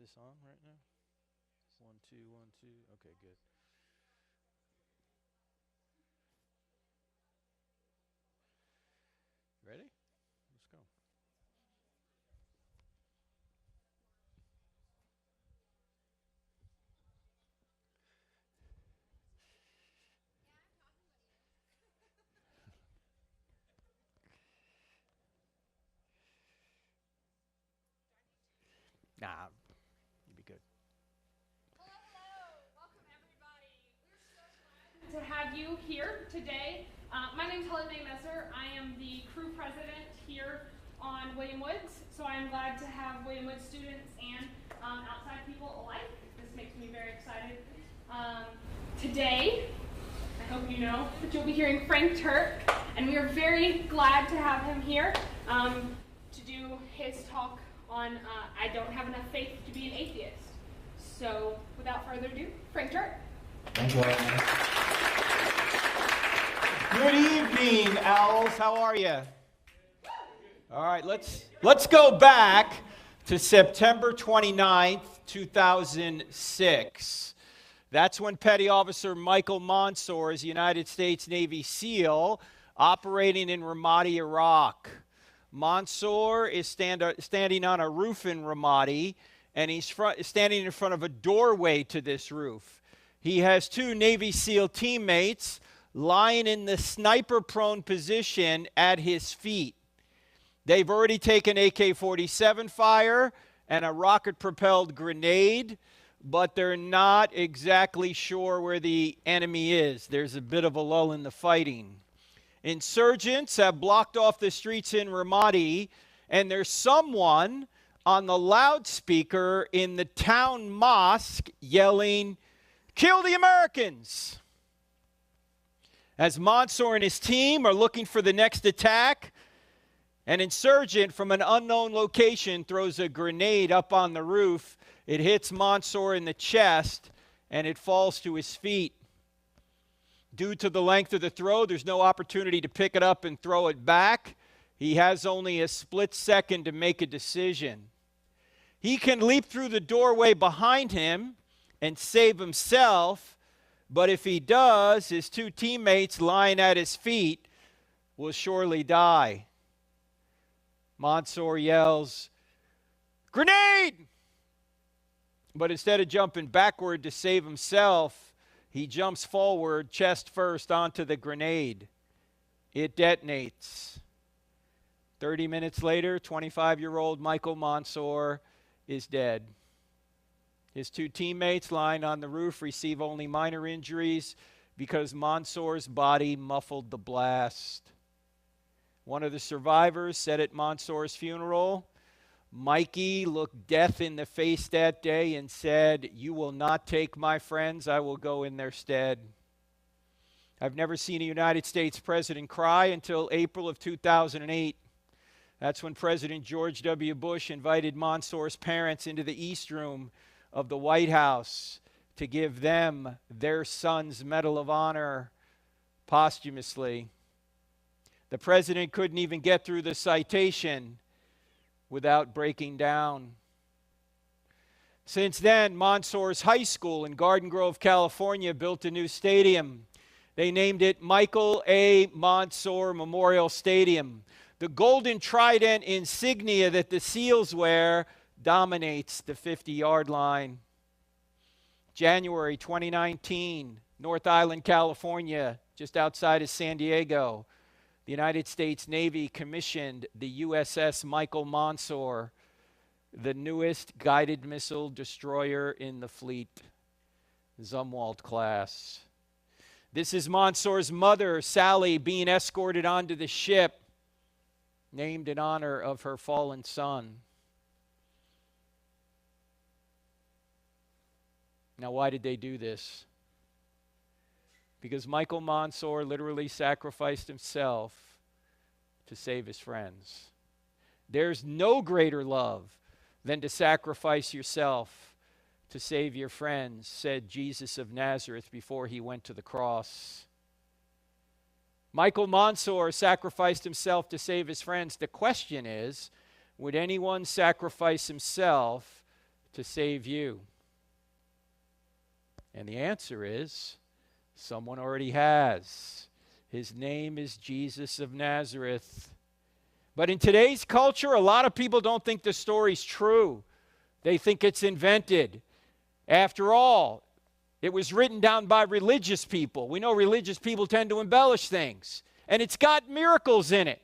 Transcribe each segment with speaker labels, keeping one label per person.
Speaker 1: this on right now? 1, 2, 1, 2. Okay, good. Ready? Let's go. Nah, you'll be good.
Speaker 2: Hello, welcome everybody. We're so glad to have you here today. My name is 𝗦𝗘𝗚𝗧𝗦. I am the crew president here on William Woods, so I am glad to have William Woods students and outside people alike. This makes me very excited. Today, I hope you know that you'll be hearing Frank Turek, and we are very glad to have him here to do his talk on I don't have enough faith to be an atheist. So, without further ado, Frank Turek.
Speaker 3: Thank you. Good evening, owls. How are you? All right, let's go back to September 29th, 2006. That's when Petty Officer Michael Monsoor is a United States Navy SEAL operating in Ramadi, Iraq. Monsoor is standing on a roof in Ramadi, and he's standing in front of a doorway to this roof. He has two Navy SEAL teammates lying in the sniper-prone position at his feet. They've already taken AK-47 fire and a rocket-propelled grenade, but they're not exactly sure where the enemy is. There's a bit of a lull in the fighting. Insurgents have blocked off the streets in Ramadi, and there's someone on the loudspeaker in the town mosque yelling, "Kill the Americans!" As Monsoor and his team are looking for the next attack, an insurgent from an unknown location throws a grenade up on the roof. It hits Monsoor in the chest, and it falls to his feet. Due to the length of the throw, there's no opportunity to pick it up and throw it back. He has only a split second to make a decision. He can leap through the doorway behind him and save himself, but if he does, his two teammates lying at his feet will surely die. Monsoor yells, "Grenade!" But instead of jumping backward to save himself, he jumps forward, chest first, onto the grenade. It detonates. 30 minutes later, 25-year-old Michael Monsoor is dead. His two teammates lying on the roof receive only minor injuries because Monsoor's body muffled the blast. One of the survivors said at Monsoor's funeral, "Mikey looked death in the face that day and said, 'You will not take my friends, I will go in their stead.'" I've never seen a United States president cry until April of 2008. That's when President George W. Bush invited Monsoor's parents into the East Room of the White House to give them their son's Medal of Honor posthumously. The president couldn't even get through the citation without breaking down. Since then, Monsoor's high school in Garden Grove, California, built a new stadium. They named it Michael A. Monsoor Memorial Stadium. The golden trident insignia that the SEALs wear dominates the 50-yard line. January 2019, North Island, California, just outside of San Diego. The United States Navy commissioned the USS Michael Monsoor, the newest guided missile destroyer in the fleet, 𝗧𝗏𝗠𝗘𝗡𝗧𝗦 class. This is Monsoor's mother, Sally, being escorted onto the ship, named in honor of her fallen son. Now, why did they do this? Because Michael Monsoor literally sacrificed himself to save his friends. There's no greater love than to sacrifice yourself to save your friends, said Jesus of Nazareth before he went to the cross. Michael Monsoor sacrificed himself to save his friends. The question is, would anyone sacrifice himself to save you? And the answer is, someone already has. His name is Jesus of Nazareth. But in today's culture, a lot of people don't think the story's true. They think it's invented. After all, it was written down by religious people. We know religious people tend to embellish things. And it's got miracles in it.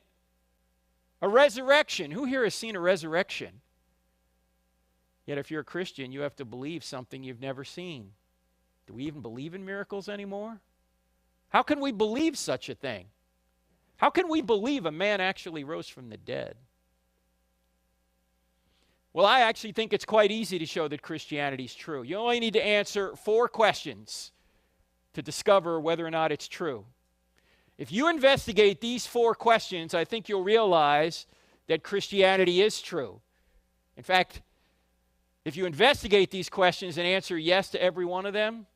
Speaker 3: A resurrection. Who here has seen a resurrection? Yet if you're a Christian, you have to believe something you've never seen. Do we even believe in miracles anymore? How can we believe such a thing? How can we believe a man actually rose from the dead? Well, I actually think it's quite easy to show that Christianity is true. You only need to answer 4 questions to discover whether or not it's true. If you investigate these 4 questions, I think you'll realize that Christianity is true. In fact, if you investigate these questions and answer yes to every one of them,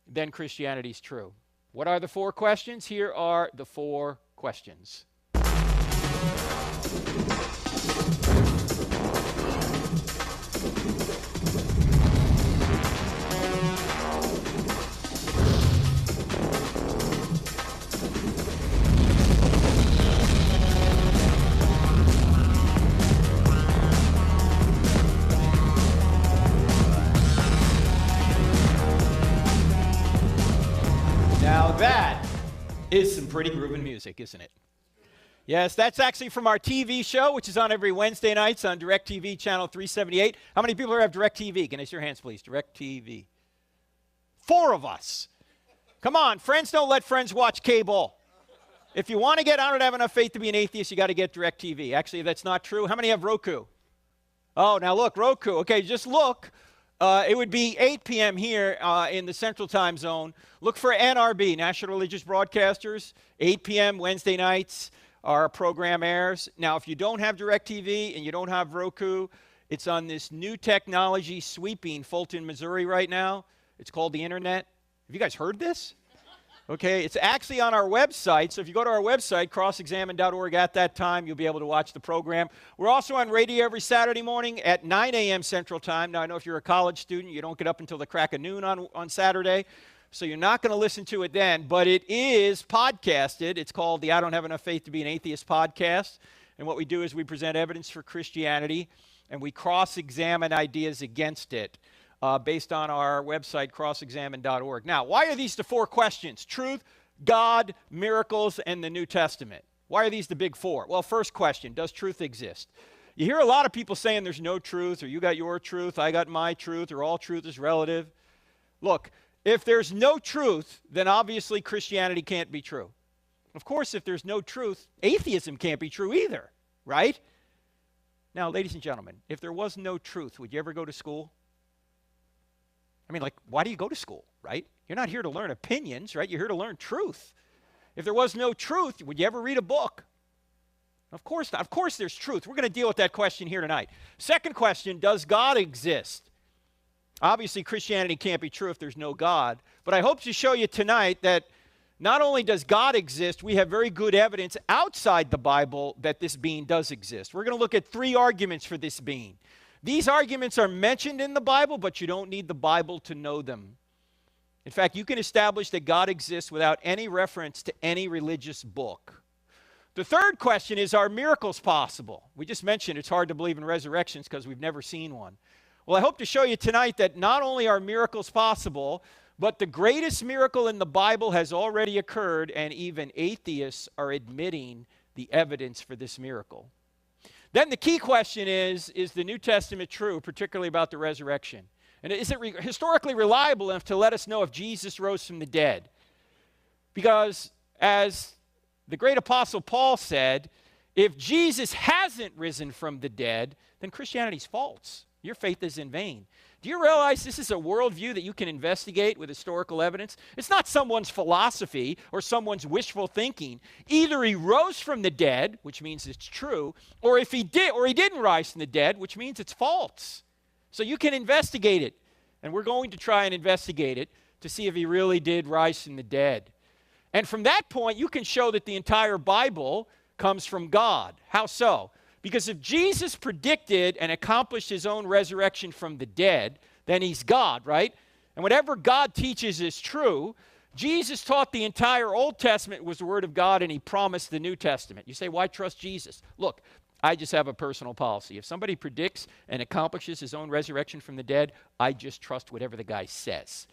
Speaker 3: then Christianity is true. What are the 4 questions? Here are the 4 questions. Now that is some pretty grooving music, isn't it? Yes, that's actually from our TV show, which is on every Wednesday nights on DirecTV channel 378. How many people here have DirecTV? Can I see your hands, please? DirecTV. 4 of us. Come on, friends don't let friends watch cable. If you want to get, I don't have enough faith to be an atheist, you got to get DirecTV. Actually, that's not true. How many have Roku? Oh, now look, Roku. Okay, just look. It would be 8 p.m. here in the Central Time Zone. Look for NRB, National Religious Broadcasters. 8 p.m. Wednesday nights, our program airs. Now, if you don't have DirecTV and you don't have Roku, it's on this new technology sweeping Fulton, Missouri right now. It's called the Internet. Have you guys heard this? Okay, it's actually on our website. So if you go to our website, crossexamine.org, at that time, you'll be able to watch the program. We're also on radio every Saturday morning at 9 a.m. Central Time. Now, I know if you're a college student, you don't get up until the crack of noon on Saturday. So you're not going to listen to it then. But it is podcasted. It's called the I Don't Have Enough Faith to Be an Atheist podcast. And what we do is we present evidence for Christianity, and we cross-examine ideas against it. Based on our website, crossexamine.org. Now, why are these the 4 questions? Truth, God, miracles, and the New Testament. Why are these the big 4? Well, first question, does truth exist? You hear a lot of people saying there's no truth, or you got your truth, I got my truth, or all truth is relative. Look, if there's no truth, then obviously Christianity can't be true. Of course, if there's no truth, atheism can't be true either, right? Now, ladies and gentlemen, if there was no truth, would you ever go to school? I mean, like, why do you go to school, right? You're not here to learn opinions, right? You're here to learn truth. If there was no truth, would you ever read a book? Of course not. Of course there's truth. We're going to deal with that question here tonight. Second question, does God exist? Obviously, Christianity can't be true if there's no God. But I hope to show you tonight that not only does God exist, we have very good evidence outside the Bible that this being does exist. We're going to look at 3 arguments for this being. These arguments are mentioned in the Bible, but you don't need the Bible to know them. In fact, you can establish that God exists without any reference to any religious book. The third question is, are miracles possible? We just mentioned it's hard to believe in resurrections because we've never seen one. Well, I hope to show you tonight that not only are miracles possible, but the greatest miracle in the Bible has already occurred, and even atheists are admitting the evidence for this miracle. Then the key question is the New Testament true, particularly about the resurrection? And is it historically reliable enough to let us know if Jesus rose from the dead? Because as the great apostle Paul said, if Jesus hasn't risen from the dead, then Christianity's false. Your faith is in vain. Do you realize this is a worldview that you can investigate with historical evidence? It's not someone's philosophy or someone's wishful thinking. Either he rose from the dead, which means it's true, or if he did, or he didn't rise from the dead, which means it's false. So you can investigate it, and we're going to try and investigate it to see if he really did rise from the dead. And from that point, you can show that the entire Bible comes from God. How so? Because if Jesus predicted and accomplished his own resurrection from the dead, then he's God, right? And whatever God teaches is true. Jesus taught the entire Old Testament was the Word of God, and he promised the New Testament. You say, why trust Jesus? Look, I just have a personal policy. If somebody predicts and accomplishes his own resurrection from the dead, I just trust whatever the guy says.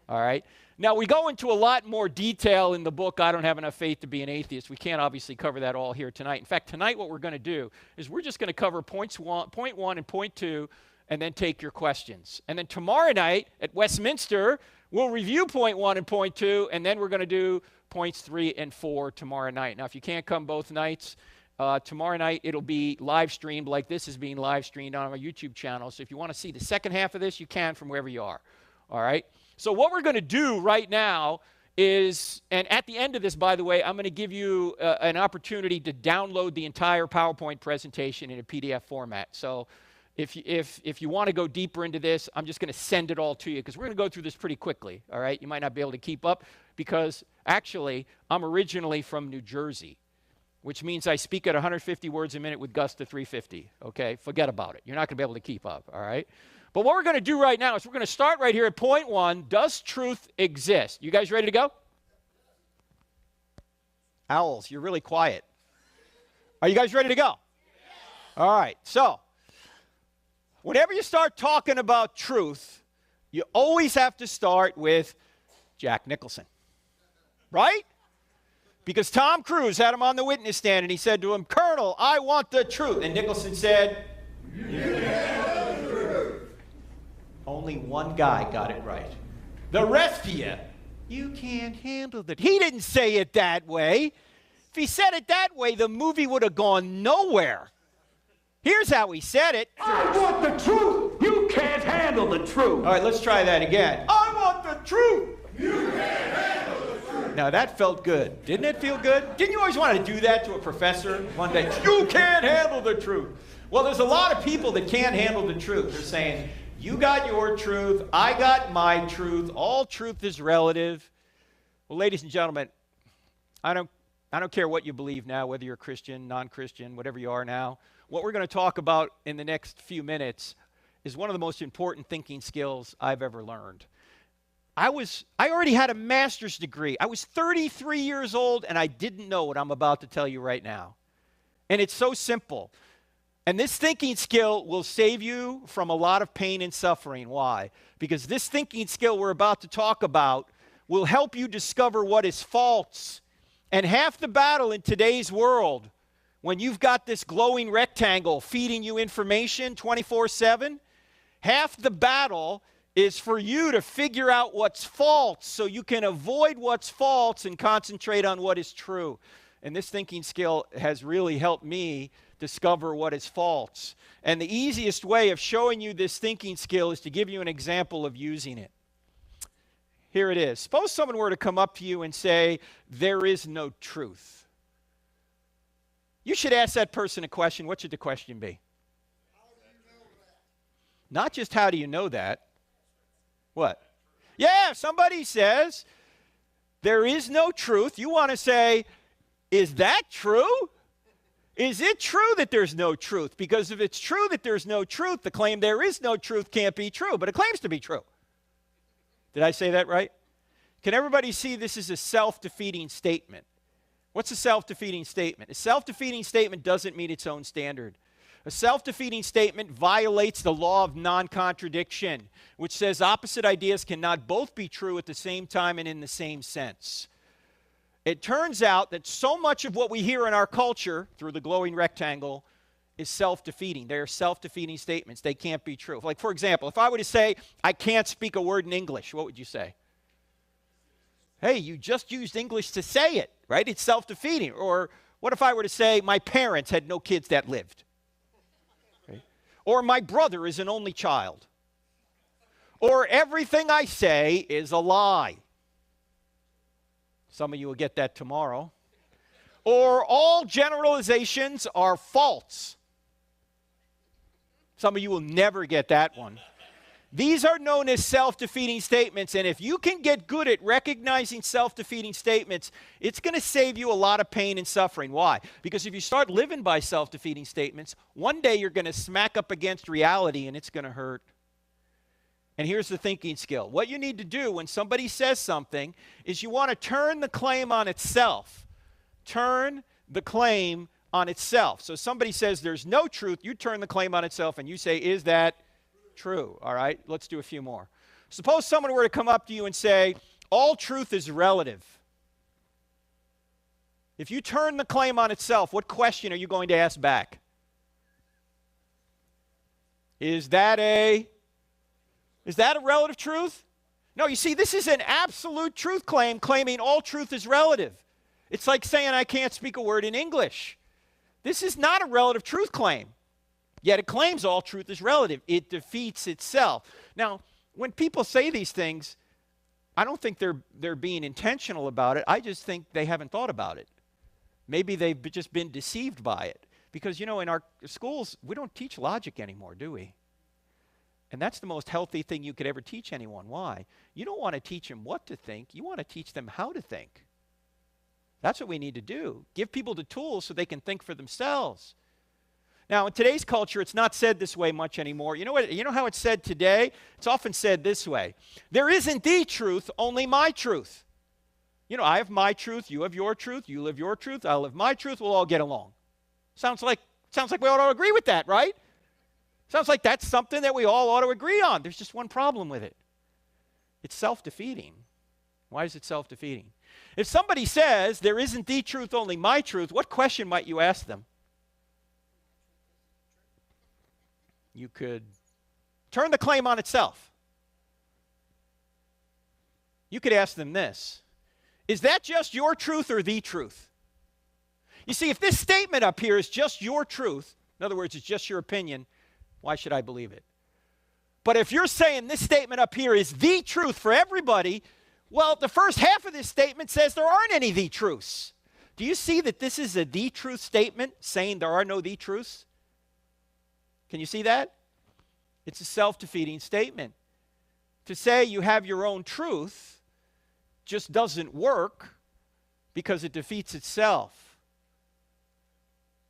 Speaker 3: All right? Now, we go into a lot more detail in the book, I Don't Have Enough Faith to Be an Atheist. We can't obviously cover that all here tonight. In fact, tonight what we're going to do is we're just going to cover point one and point two, and then take your questions. And then tomorrow night at Westminster, we'll review point one and point two, and then we're going to do points 3 and 4 tomorrow night. Now, if you can't come both nights, tomorrow night it'll be live streamed like this is being live streamed on our YouTube channel. So if you want to see the second half of this, you can from wherever you are. All right? So what we're going to do right now is, and at the end of this, by the way, I'm going to give you an opportunity to download the entire PowerPoint presentation in a PDF format. So if you want to go deeper into this, I'm just going to send it all to you because we're going to go through this pretty quickly. All right? You might not be able to keep up because actually I'm originally from New Jersey, which means I speak at 150 words a minute with gusts to 350. Okay? Forget about it. You're not going to be able to keep up. All right? But what we're going to do right now is we're going to start right here at point 1. Does truth exist? You guys ready to go? Owls, you're really quiet. Are you guys ready to go? Yes. All right. So, whenever you start talking about truth, you always have to start with Jack Nicholson. Right? Because Tom Cruise had him on the witness stand and he said to him, "Colonel, I want the truth." And Nicholson said, "You can't have the truth." Only one guy got it right. The rest of you can't handle that. He didn't say it that way. If he said it that way, the movie would have gone nowhere. Here's how he said it.
Speaker 4: "I want the truth. You can't handle the truth."
Speaker 3: All right, let's try that again. "I want the truth.
Speaker 4: You can't handle the truth."
Speaker 3: Now that felt good. Didn't it feel good? Didn't you always want to do that to a professor one day? "You can't handle the truth." Well, there's a lot of people that can't handle the truth. They're saying, "You got your truth, I got my truth, all truth is relative." Well, ladies and gentlemen, I don't care what you believe now, whether you're Christian, non-Christian, whatever you are now. What we're going to talk about in the next few minutes is one of the most important thinking skills I've ever learned. I already had a master's degree. I was 33 years old, and I didn't know what I'm about to tell you right now. And it's so simple. And this thinking skill will save you from a lot of pain and suffering. Why? Because this thinking skill we're about to talk about will help you discover what is false. And half the battle in today's world, when you've got this glowing rectangle feeding you information 24/7, half the battle is for you to figure out what's false so you can avoid what's false and concentrate on what is true. And this thinking skill has really helped me discover what is false. And the easiest way of showing you this thinking skill is to give you an example of using it. Here it is. Suppose someone were to come up to you and say, "There is no truth." You should ask that person a question. What should the question be?
Speaker 4: How do you know that?
Speaker 3: Not just how do you know that. What? Yeah, if somebody says, "There is no truth," you want to say, "Is that true? Is it true that there's no truth?" Because if it's true that there's no truth, the claim there is no truth can't be true, but it claims to be true. Did I say that right? Can everybody see this is a self-defeating statement? What's a self-defeating statement? A self-defeating statement doesn't meet its own standard. A self-defeating statement violates the law of non-contradiction, which says opposite ideas cannot both be true at the same time and in the same sense. It turns out that so much of what we hear in our culture through the glowing rectangle is self-defeating. They are self-defeating statements. They can't be true. Like, for example, if I were to say, "I can't speak a word in English," what would you say? Hey, you just used English to say it, right? It's self-defeating. Or what if I were to say, "My parents had no kids that lived"? Right? Or "My brother is an only child." Or "Everything I say is a lie." Some of you will get that tomorrow. Or "All generalizations are false." Some of you will never get that one. These are known as self-defeating statements, and if you can get good at recognizing self-defeating statements, it's going to save you a lot of pain and suffering. Why? Because if you start living by self-defeating statements, one day you're going to smack up against reality and it's going to hurt. And here's the thinking skill. What you need to do when somebody says something is you want to turn the claim on itself. Turn the claim on itself. So somebody says there's no truth, you turn the claim on itself and you say, is that true? All right, let's do a few more. Suppose someone were to come up to you and say, all truth is relative. If you turn the claim on itself, what question are you going to ask back? Is that a relative truth? No, you see, this is an absolute truth claim, claiming all truth is relative. It's like saying I can't speak a word in English. This is not a relative truth claim. Yet it claims all truth is relative. It defeats itself. Now, when people say these things, I don't think they're being intentional about it. I just think they haven't thought about it. Maybe they've just been deceived by it. Because, you know, in our schools, we don't teach logic anymore, do we? And that's the most healthy thing you could ever teach anyone. Why? You don't want to teach them what to think. You want to teach them how to think. That's what we need to do. Give people the tools so they can think for themselves. Now, in today's culture, it's not said this way much anymore. You know how it's said today? It's often said this way. There isn't the truth, only my truth. You know, I have my truth, you have your truth, you live your truth, I live my truth, we'll all get along. Sounds like we ought to agree with that, right? Sounds like that's something that we all ought to agree on. There's just one problem with it. It's self-defeating. Why is it self-defeating? If somebody says, there isn't the truth, only my truth, what question might you ask them? You could turn the claim on itself. You could ask them this. Is that just your truth or the truth? You see, if this statement up here is just your truth, in other words, it's just your opinion, why should I believe it? But if you're saying this statement up here is the truth for everybody, well, the first half of this statement says there aren't any the truths. Do you see that this is a the truth statement saying there are no the truths? Can you see that? It's a self-defeating statement. To say you have your own truth just doesn't work because it defeats itself.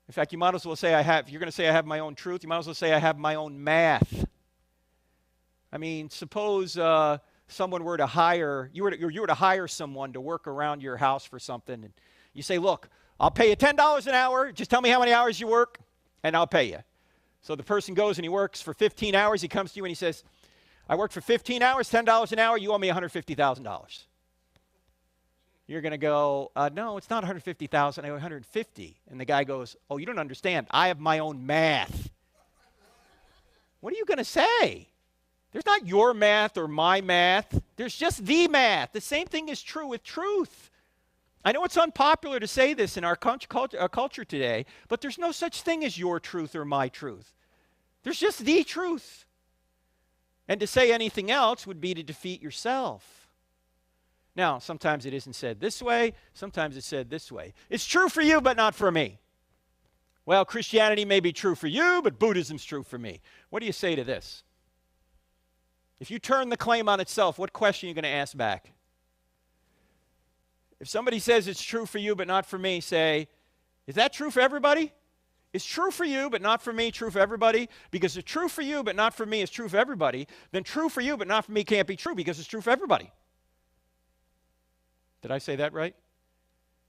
Speaker 3: In fact, you might as well say if you're going to say I have my own truth, you might as well say I have my own math. I mean, suppose someone were to hire, you were to hire someone to work around your house for something, and you say, look, I'll pay you $10 an hour, just tell me how many hours you work, and I'll pay you. So the person goes and he works for 15 hours, he comes to you and he says, I worked for 15 hours, $10 an hour, you owe me $150,000. You're going to go, no, it's not $150,000, I owe $150,000. And the guy goes, oh, you don't understand, I have my own math. What are you going to say? There's not your math or my math. There's just the math. The same thing is true with truth. I know it's unpopular to say this in our culture today, but there's no such thing as your truth or my truth. There's just the truth. And to say anything else would be to defeat yourself. Now, sometimes it isn't said this way, sometimes it's said this way. It's true for you, but not for me. Well, Christianity may be true for you, but Buddhism's true for me. What do you say to this? If you turn the claim on itself, what question are you going to ask back? If somebody says it's true for you but not for me, say, is that true for everybody? It's true for you but not for me, true for everybody? Because if true for you but not for me is true for everybody, then true for you but not for me can't be true because it's true for everybody. Did I say that right?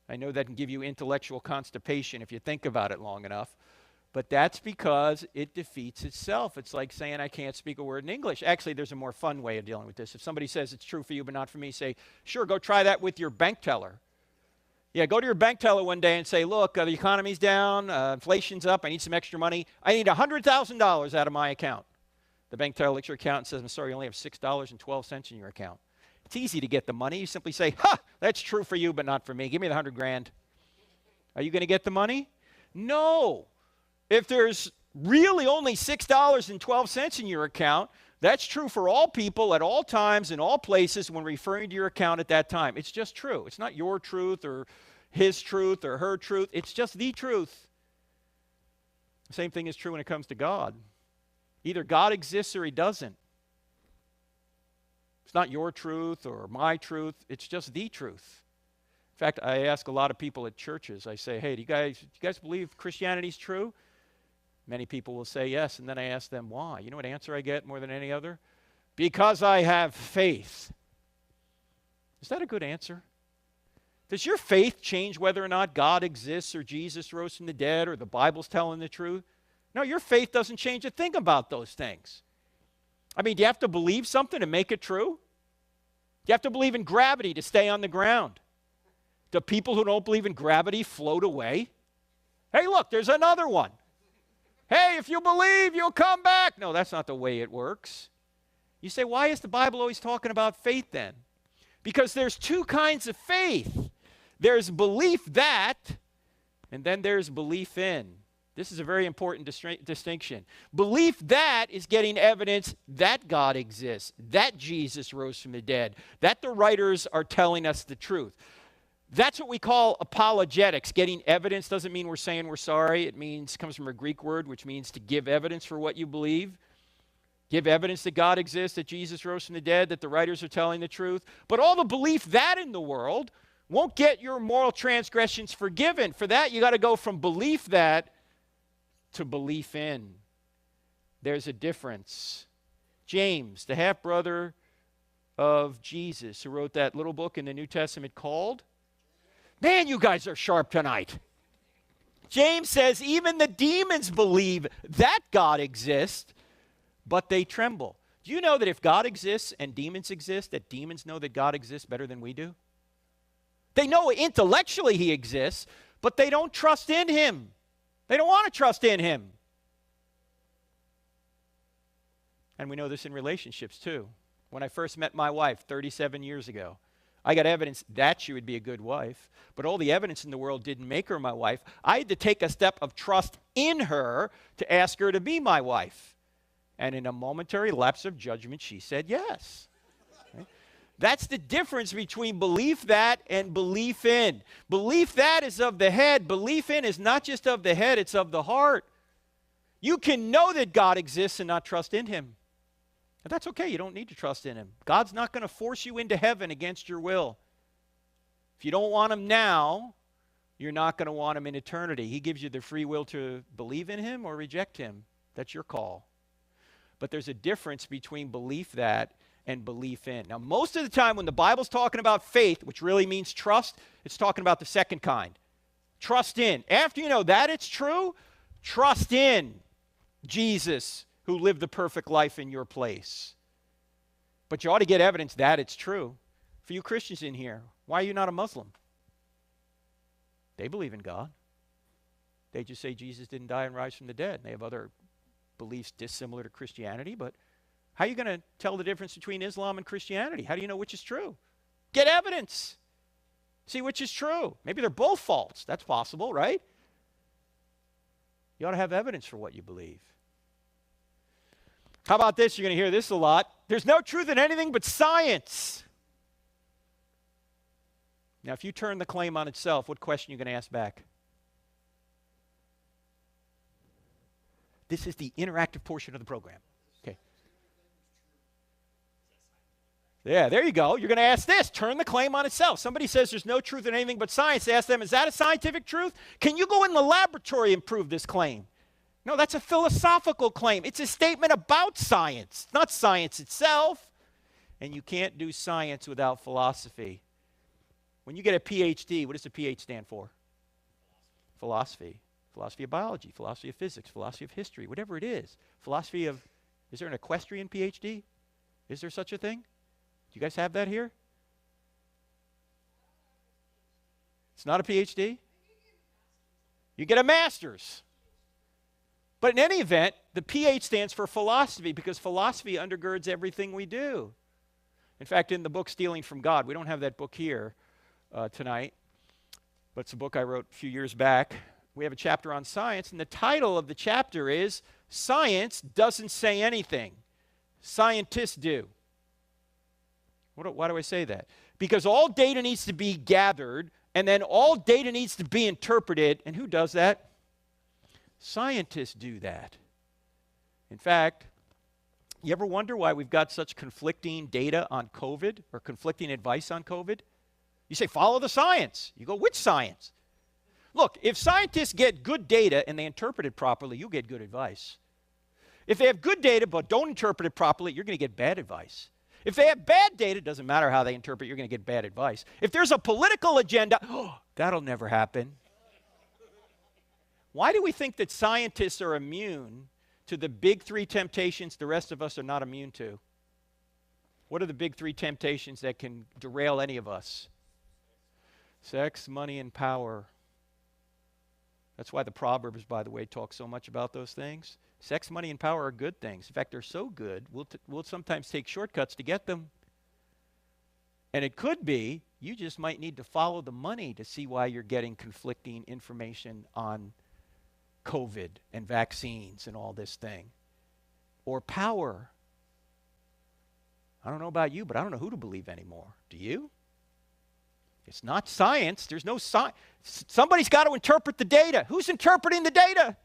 Speaker 3: I know that can give you intellectual constipation if you think about it long enough. But that's because it defeats itself. It's like saying I can't speak a word in English. Actually, there's a more fun way of dealing with this. If somebody says it's true for you but not for me, say, sure, go try that with your bank teller. Yeah, go to your bank teller one day and say, look, the economy's down, inflation's up, I need some extra money. I need $100,000 out of my account. The bank teller looks at your account and says, I'm sorry, you only have $6.12 in your account. It's easy to get the money. You simply say, that's true for you but not for me. Give me the $100,000. Are you going to get the money? No. If there's really only $6.12 in your account, that's true for all people at all times in all places when referring to your account at that time. It's just true. It's not your truth or his truth or her truth. It's just the truth. The same thing is true when it comes to God. Either God exists or he doesn't. It's not your truth or my truth. It's just the truth. In fact, I ask a lot of people at churches, I say, hey, do you guys believe Christianity's true? Many people will say yes, and then I ask them why. You know what answer I get more than any other? Because I have faith. Is that a good answer? Does your faith change whether or not God exists or Jesus rose from the dead or the Bible's telling the truth? No, your faith doesn't change a thing about those things. I mean, do you have to believe something to make it true? Do you have to believe in gravity to stay on the ground? Do people who don't believe in gravity float away? Hey, look, there's another one. Hey, if you believe, you'll come back. No, that's not the way it works. You say, why is the Bible always talking about faith then? Because there's two kinds of faith. There's belief that, and then there's belief in. This is a very important distinction. Belief that is getting evidence that God exists, that Jesus rose from the dead, that the writers are telling us the truth. That's what we call apologetics. Getting evidence doesn't mean we're saying we're sorry. It comes from a Greek word which means to give evidence for what you believe. Give evidence that God exists, that Jesus rose from the dead, that the writers are telling the truth. But all the belief that in the world won't get your moral transgressions forgiven. For that, you got to go from belief that to belief in. There's a difference. James, the half-brother of Jesus, who wrote that little book in the New Testament called, man, you guys are sharp tonight. James says even the demons believe that God exists, but they tremble. Do you know that if God exists and demons exist, that demons know that God exists better than we do? They know intellectually he exists, but they don't trust in him. They don't want to trust in him. And we know this in relationships too. When I first met my wife 37 years ago, I got evidence that she would be a good wife, but all the evidence in the world didn't make her my wife. I had to take a step of trust in her to ask her to be my wife. And in a momentary lapse of judgment, she said yes. Okay? That's the difference between belief that and belief in. Belief that is of the head. Belief in is not just of the head, it's of the heart. You can know that God exists and not trust in him. And that's okay. You don't need to trust in him. God's not going to force you into heaven against your will. If you don't want him now, you're not going to want him in eternity. He gives you the free will to believe in him or reject him. That's your call. But there's a difference between belief that and belief in. Now, most of the time when the Bible's talking about faith, which really means trust, it's talking about the second kind. Trust in. After you know that it's true, trust in Jesus, who lived the perfect life in your place. But you ought to get evidence that it's true. For you Christians in here, why are you not a Muslim? They believe in God. They just say Jesus didn't die and rise from the dead. They have other beliefs dissimilar to Christianity, but how are you going to tell the difference between Islam and Christianity? How do you know which is true? Get evidence. See which is true. Maybe they're both false. That's possible, right? You ought to have evidence for what you believe. How about this? You're going to hear this a lot. There's no truth in anything but science. Now, if you turn the claim on itself, what question are you going to ask back? This is the interactive portion of the program. Okay. Yeah, there you go. You're going to ask this. Turn the claim on itself. Somebody says there's no truth in anything but science. Ask them, is that a scientific truth? Can you go in the laboratory and prove this claim? No, that's a philosophical claim. It's a statement about science, not science itself. And you can't do science without philosophy. When you get a PhD, what does the PH stand for? Philosophy. Philosophy of biology, philosophy of physics, philosophy of history, whatever it is. Philosophy of, is there an equestrian PhD? Is there such a thing? Do you guys have that here? It's not a PhD? You get a master's. But in any event, the PH stands for philosophy because philosophy undergirds everything we do. In fact, in the book Stealing from God, we don't have that book here tonight, but it's a book I wrote a few years back. We have a chapter on science, and the title of the chapter is Science Doesn't Say Anything. Scientists do. Why do I say that? Because all data needs to be gathered, and then all data needs to be interpreted. And who does that? Scientists do that. In fact, You ever wonder why we've got such conflicting data on COVID or conflicting advice on COVID? You say, follow the science. You go, which science? Look, if scientists get good data and they interpret it properly, you get good advice. If they have good data but don't interpret it properly, you're going to get bad advice. If they have bad data, it doesn't matter how they interpret, you're going to get bad advice. If there's a political agenda, that'll never happen. Why do we think that scientists are immune to the big three temptations the rest of us are not immune to? What are the big three temptations that can derail any of us? Sex, money, and power. That's why the Proverbs, by the way, talk so much about those things. Sex, money, and power are good things. In fact, they're so good, we'll sometimes take shortcuts to get them. And it could be, you just might need to follow the money to see why you're getting conflicting information on COVID and vaccines and all this thing. Or power. I don't know about you, but I don't know who to believe anymore. Do you? It's not science. There's no science. Somebody's got to interpret the data. Who's interpreting the data?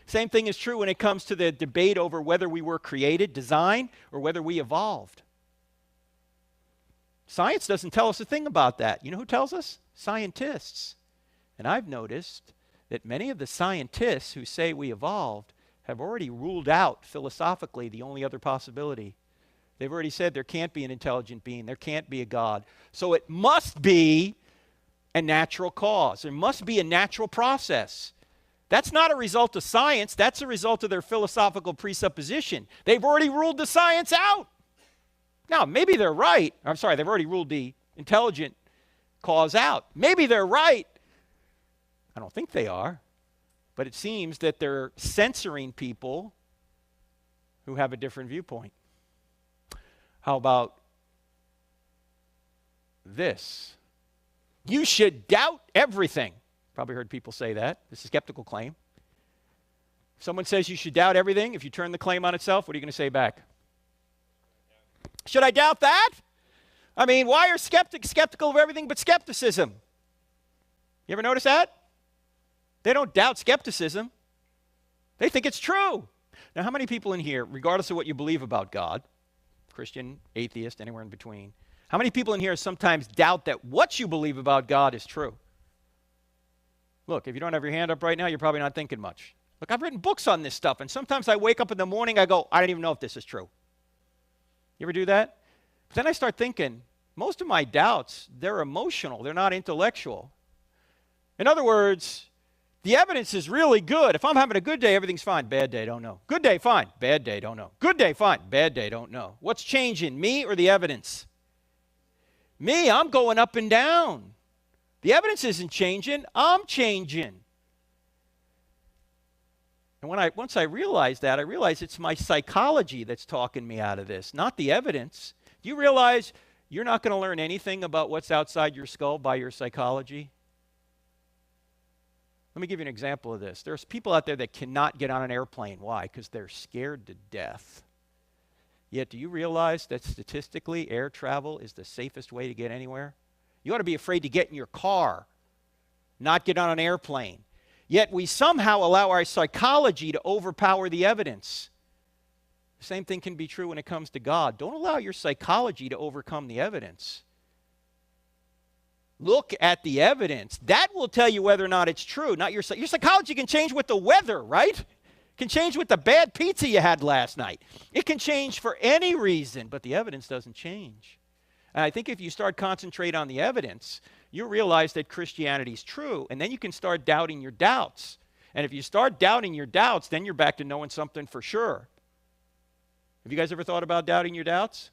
Speaker 3: Same thing is true when it comes to the debate over whether we were created, designed, or whether we evolved. Science doesn't tell us a thing about that. You know who tells us? Scientists. And I've noticed that many of the scientists who say we evolved have already ruled out philosophically the only other possibility. They've already said there can't be an intelligent being, there can't be a God. So it must be a natural cause. There must be a natural process. That's not a result of science, that's a result of their philosophical presupposition. They've already ruled the science out. Now, maybe they're right. I'm sorry, they've already ruled the intelligent cause out. Maybe they're right. I don't think they are. But it seems that they're censoring people who have a different viewpoint. How about this? You should doubt everything. Probably heard people say that. It's a skeptical claim. If someone says you should doubt everything, if you turn the claim on itself, what are you going to say back? Should I doubt that? I mean, why are skeptics skeptical of everything but skepticism? You ever notice that? They don't doubt skepticism. They think it's true. Now, how many people in here, regardless of what you believe about God, Christian, atheist, anywhere in between, how many people in here sometimes doubt that what you believe about God is true? Look, if you don't have your hand up right now, you're probably not thinking much. Look, I've written books on this stuff, and sometimes I wake up in the morning, I go, I don't even know if this is true. You ever do that? But then I start thinking, most of my doubts, they're emotional, they're not intellectual. In other words, the evidence is really good. If I'm having a good day, everything's fine. Bad day, don't know. Good day, fine. Bad day, don't know. Good day, fine. Bad day, don't know. What's changing, me or the evidence? Me, I'm going up and down. The evidence isn't changing, I'm changing. And once I realized that, I realized it's my psychology that's talking me out of this, not the evidence. Do you realize you're not going to learn anything about what's outside your skull by your psychology? Let me give you an example of this. There's people out there that cannot get on an airplane. Why? Because they're scared to death. Yet, do you realize that statistically, air travel is the safest way to get anywhere? You ought to be afraid to get in your car, not get on an airplane. Yet, we somehow allow our psychology to overpower the evidence. The same thing can be true when it comes to God. Don't allow your psychology to overcome the evidence. Look at the evidence. That will tell you whether or not it's true. Not your psychology can change with the weather, right? It can change with the bad pizza you had last night. It can change for any reason, but the evidence doesn't change. And I think if you start concentrating on the evidence, you'll realize that Christianity is true, and then you can start doubting your doubts. And if you start doubting your doubts, then you're back to knowing something for sure. Have you guys ever thought about doubting your doubts?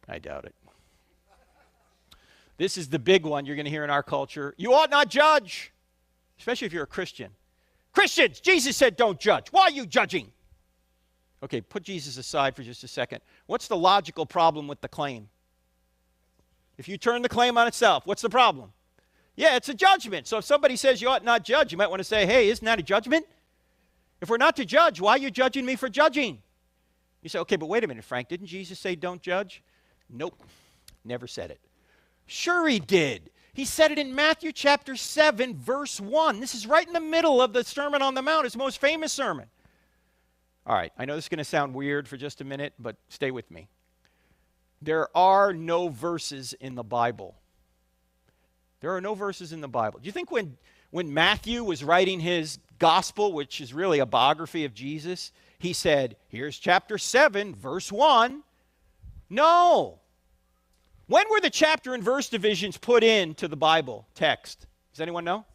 Speaker 3: I doubt it. This is the big one you're going to hear in our culture. You ought not judge, especially if you're a Christian. Christians, Jesus said don't judge. Why are you judging? Okay, put Jesus aside for just a second. What's the logical problem with the claim? If you turn the claim on itself, what's the problem? Yeah, it's a judgment. So if somebody says you ought not judge, you might want to say, hey, isn't that a judgment? If we're not to judge, why are you judging me for judging? You say, okay, but wait a minute, Frank. Didn't Jesus say don't judge? Nope, never said it. Sure he did. He said it in Matthew chapter 7, verse 1. This is right in the middle of the Sermon on the Mount, his most famous sermon. All right, I know this is going to sound weird for just a minute, but stay with me. There are no verses in the Bible. There are no verses in the Bible. Do you think when Matthew was writing his gospel, which is really a biography of Jesus, he said, here's chapter 7, verse 1? No. When were the chapter and verse divisions put into the Bible text? Does anyone know?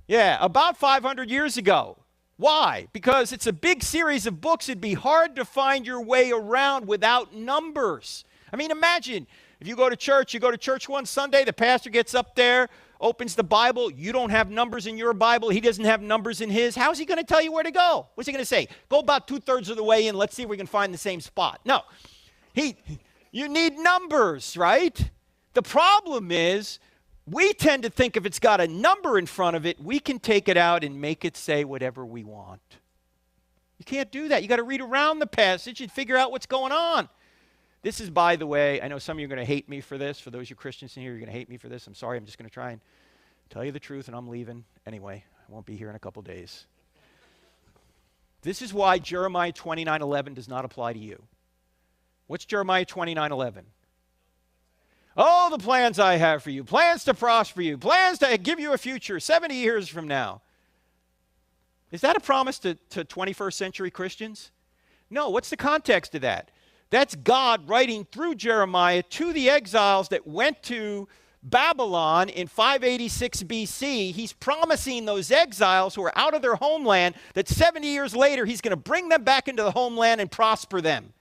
Speaker 3: Yeah, about 500 years ago. Why? Because it's a big series of books. It'd be hard to find your way around without numbers. I mean, imagine if you go to church one Sunday, the pastor gets up there, opens the Bible, you don't have numbers in your Bible, he doesn't have numbers in his. How's he going to tell you where to go? What's he going to say? Go about 2/3 of the way in, let's see if we can find the same spot. No. You need numbers, right? The problem is, we tend to think if it's got a number in front of it, we can take it out and make it say whatever we want. You can't do that. You got to read around the passage and figure out what's going on. This is, by the way, I know some of you are going to hate me for this. For those of you Christians in here, you're going to hate me for this. I'm sorry. I'm just going to try and tell you the truth, and I'm leaving anyway. I won't be here in a couple days. This is why Jeremiah 29:11 does not apply to you. What's Jeremiah 29:11? Oh, the plans I have for you, plans to prosper you, plans to give you a future 70 years from now. Is that a promise to 21st century Christians? No, what's the context of that? That's God writing through Jeremiah to the exiles that went to Babylon in 586 BC. He's promising those exiles who are out of their homeland that 70 years later he's going to bring them back into the homeland and prosper them.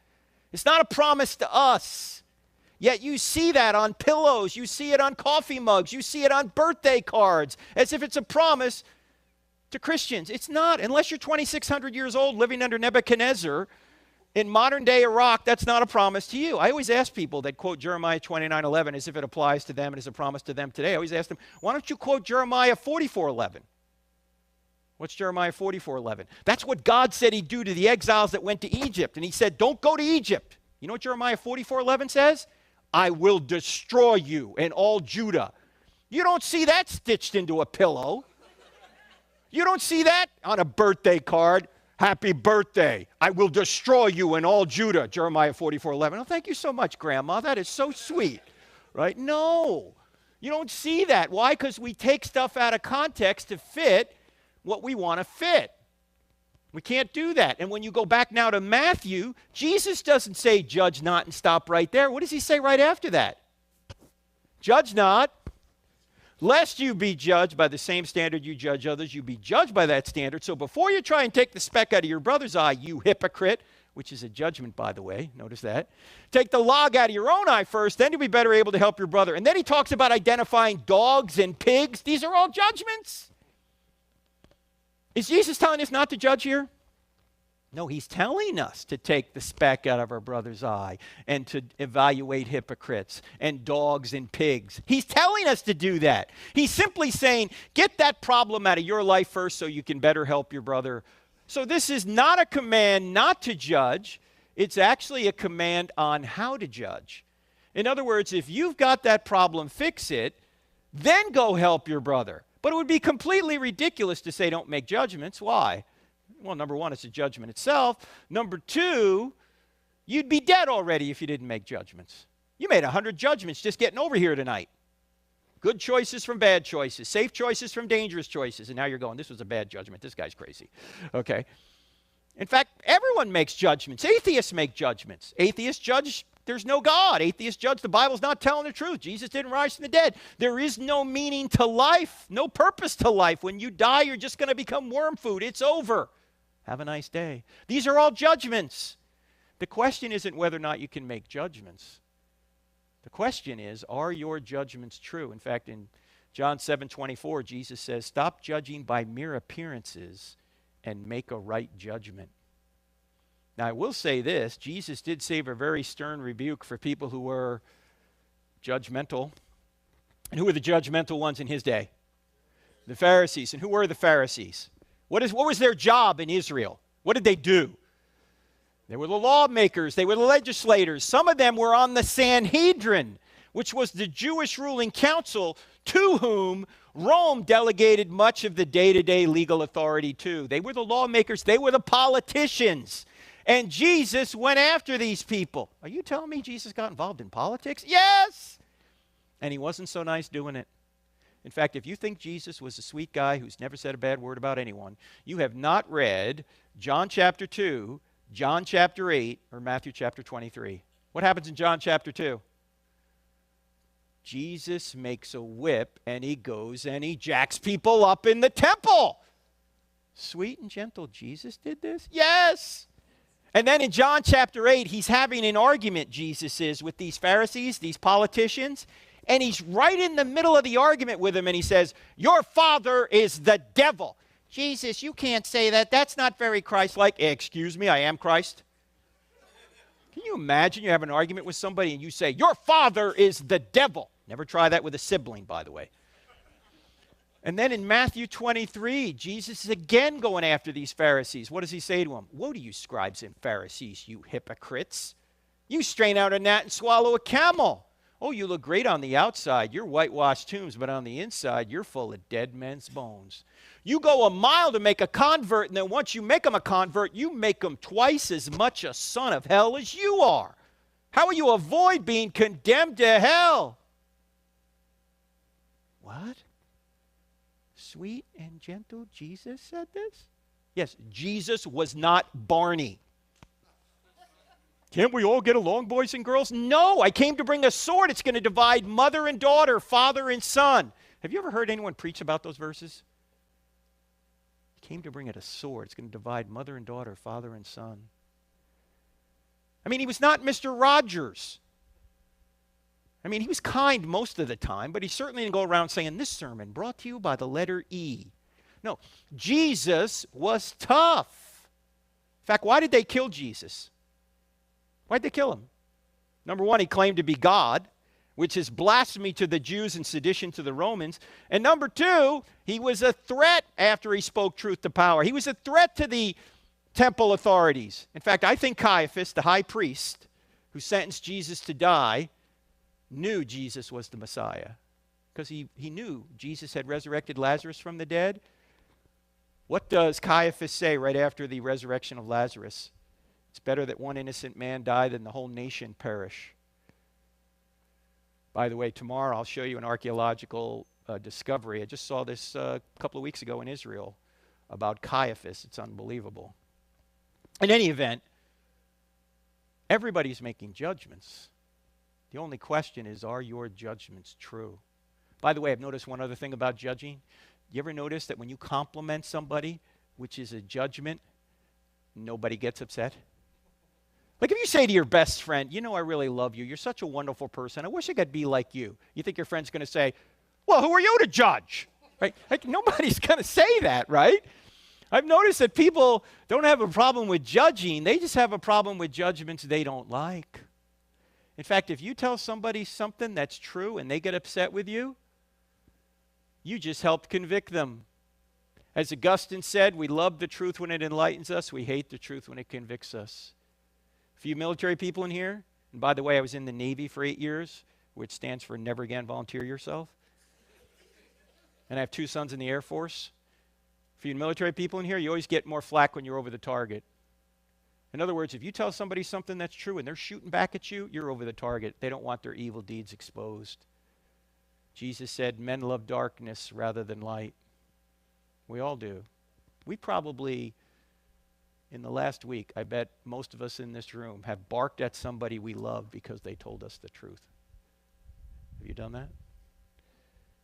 Speaker 3: It's not a promise to us. Yet you see that on pillows, you see it on coffee mugs, you see it on birthday cards, as if it's a promise to Christians. It's not. Unless you're 2,600 years old living under Nebuchadnezzar in modern-day Iraq, that's not a promise to you. I always ask people that quote Jeremiah 29:11 as if it applies to them and is a promise to them today. I always ask them, why don't you quote Jeremiah 44:11? What's Jeremiah 44:11? That's what God said he'd do to the exiles that went to Egypt. And he said, don't go to Egypt. You know what Jeremiah 44:11 says? I will destroy you and all Judah. You don't see that stitched into a pillow. You don't see that on a birthday card. Happy birthday. I will destroy you and all Judah. Jeremiah 44:11. Oh, thank you so much, Grandma. That is so sweet. Right? No. You don't see that. Why? Because we take stuff out of context to fit what we want to fit. We can't do that. And when you go back now to Matthew, Jesus doesn't say judge not and stop right there. What does he say right after that? Judge not, lest you be judged by the same standard you judge others, you be judged by that standard. So before you try and take the speck out of your brother's eye, you hypocrite, which is a judgment, by the way, notice that. Take the log out of your own eye first, then you'll be better able to help your brother. And then he talks about identifying dogs and pigs. These are all judgments. Is Jesus telling us not to judge here? No, he's telling us to take the speck out of our brother's eye and to evaluate hypocrites and dogs and pigs. He's telling us to do that. He's simply saying, get that problem out of your life first so you can better help your brother. So this is not a command not to judge. It's actually a command on how to judge. In other words, if you've got that problem, fix it, then go help your brother. But it would be completely ridiculous to say don't make judgments. Why? Well, number one, it's a judgment itself. Number two, you'd be dead already if you didn't make judgments. You made 100 judgments just getting over here tonight. Good choices from bad choices. Safe choices from dangerous choices. And now you're going, this was a bad judgment. This guy's crazy. Okay. In fact, everyone makes judgments. Atheists make judgments. Atheists judge there's no God. Atheists judge the Bible's not telling the truth. Jesus didn't rise from the dead. There is no meaning to life, no purpose to life. When you die, you're just going to become worm food. It's over. Have a nice day. These are all judgments. The question isn't whether or not you can make judgments. The question is, are your judgments true? In fact, in John 7:24, Jesus says, stop judging by mere appearances and make a right judgment. Now, I will say this. Jesus did save a very stern rebuke for people who were judgmental. And who were the judgmental ones in his day? The Pharisees. And who were the Pharisees? What was their job in Israel? What did they do? They were the lawmakers. They were the legislators. Some of them were on the Sanhedrin, which was the Jewish ruling council to whom Rome delegated much of the day-to-day legal authority too. They were the lawmakers. They were the politicians. And Jesus went after these people. Are you telling me Jesus got involved in politics? Yes! And he wasn't so nice doing it. In fact, if you think Jesus was a sweet guy who's never said a bad word about anyone, you have not read John chapter 2, John chapter 8, or Matthew chapter 23. What happens in John chapter 2? Jesus makes a whip and he goes and he jacks people up in the temple. Sweet and gentle Jesus did this? Yes! And then in John chapter 8, he's having an argument, Jesus is, with these Pharisees, these politicians. And he's right in the middle of the argument with them, and he says, your father is the devil. Jesus, you can't say that. That's not very Christ-like. Excuse me, I am Christ. Can you imagine you have an argument with somebody and you say, your father is the devil? Never try that with a sibling, by the way. And then in Matthew 23, Jesus is again going after these Pharisees. What does he say to them? Woe to you, scribes and Pharisees, you hypocrites. You strain out a gnat and swallow a camel. Oh, you look great on the outside. You're whitewashed tombs, but on the inside, you're full of dead men's bones. You go a mile to make a convert, and then once you make them a convert, you make them twice as much a son of hell as you are. How will you avoid being condemned to hell? What? Sweet and gentle Jesus said this? Yes, Jesus was not Barney. Can't we all get along, boys and girls? No, I came to bring a sword. It's going to divide mother and daughter, father and son. Have you ever heard anyone preach about those verses? He came to bring it a sword. It's going to divide mother and daughter, father and son. I mean, he was not Mr. Rogers. I mean, he was kind most of the time, but he certainly didn't go around saying, this sermon brought to you by the letter E. No, Jesus was tough. In fact, why did they kill Jesus? Why'd they kill him? Number one, he claimed to be God, which is blasphemy to the Jews and sedition to the Romans. And number two, he was a threat after he spoke truth to power. He was a threat to the temple authorities. In fact, I think Caiaphas, the high priest who sentenced Jesus to die, knew Jesus was the Messiah because he knew Jesus had resurrected Lazarus from the dead. What does Caiaphas say right after the resurrection of Lazarus? It's better that one innocent man die than the whole nation perish. By the way, tomorrow I'll show you an archeological discovery. I just saw this a couple of weeks ago in Israel about Caiaphas. It's unbelievable. In any event, everybody's making judgments. The only question is, are your judgments true? By the way, I've noticed one other thing about judging. You ever notice that when you compliment somebody, which is a judgment, nobody gets upset? Like if you say to your best friend, you know, I really love you. You're such a wonderful person. I wish I could be like you. You think your friend's going to say, well, who are you to judge? Right? Like nobody's going to say that, right? I've noticed that people don't have a problem with judging. They just have a problem with judgments they don't like. In fact, if you tell somebody something that's true and they get upset with you, you just helped convict them. As Augustine said, we love the truth when it enlightens us. We hate the truth when it convicts us. A few military people in here, and by the way, I was in the Navy for 8 years, which stands for never again volunteer yourself. And I have 2 sons in the Air Force. A few military people in here, you always get more flack when you're over the target. In other words, if you tell somebody something that's true and they're shooting back at you, you're over the target. They don't want their evil deeds exposed. Jesus said, men love darkness rather than light. We all do. We probably, in the last week, I bet most of us in this room have barked at somebody we love because they told us the truth. Have you done that?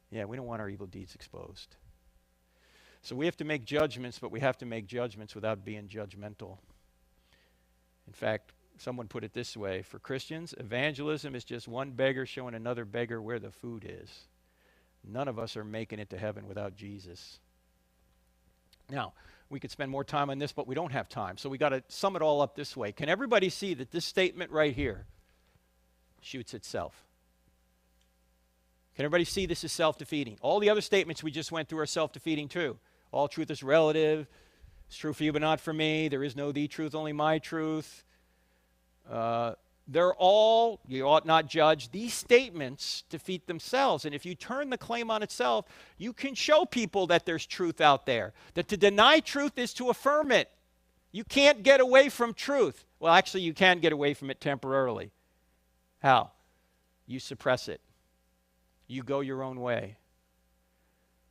Speaker 3: Yeah, we don't want our evil deeds exposed. So we have to make judgments, but we have to make judgments without being judgmental. In fact, someone put it this way, for Christians, evangelism is just one beggar showing another beggar where the food is. None of us are making it to heaven without Jesus. Now, we could spend more time on this, but we don't have time, so we got to sum it all up this way. Can everybody see that this statement right here shoots itself? Can everybody see this is self-defeating? All the other statements we just went through are self-defeating too. All truth is relative. It's true for you, but not for me. There is no the truth, only my truth. they're all, you ought not judge. These statements defeat themselves. And if you turn the claim on itself, you can show people that there's truth out there. That to deny truth is to affirm it. You can't get away from truth. Well, actually, you can get away from it temporarily. How? You suppress it. You go your own way.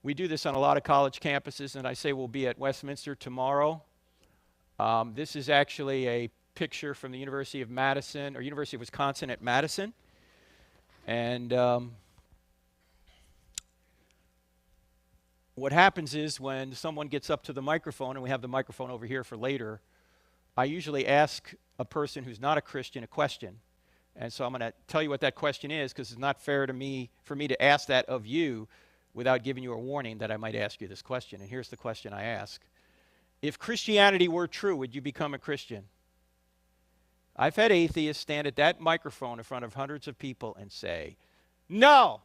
Speaker 3: We do this on a lot of college campuses, and I say we'll be at Westminster tomorrow. This is actually a picture from the University of Madison, or University of Wisconsin at Madison. And what happens is when someone gets up to the microphone, and we have the microphone over here for later, I usually ask a person who's not a Christian a question. And so I'm going to tell you what that question is, because it's not fair to me for me to ask that of you without giving you a warning that I might ask you this question. And here's the question I ask. If Christianity were true, would you become a Christian? I've had atheists stand at that microphone in front of hundreds of people and say, no.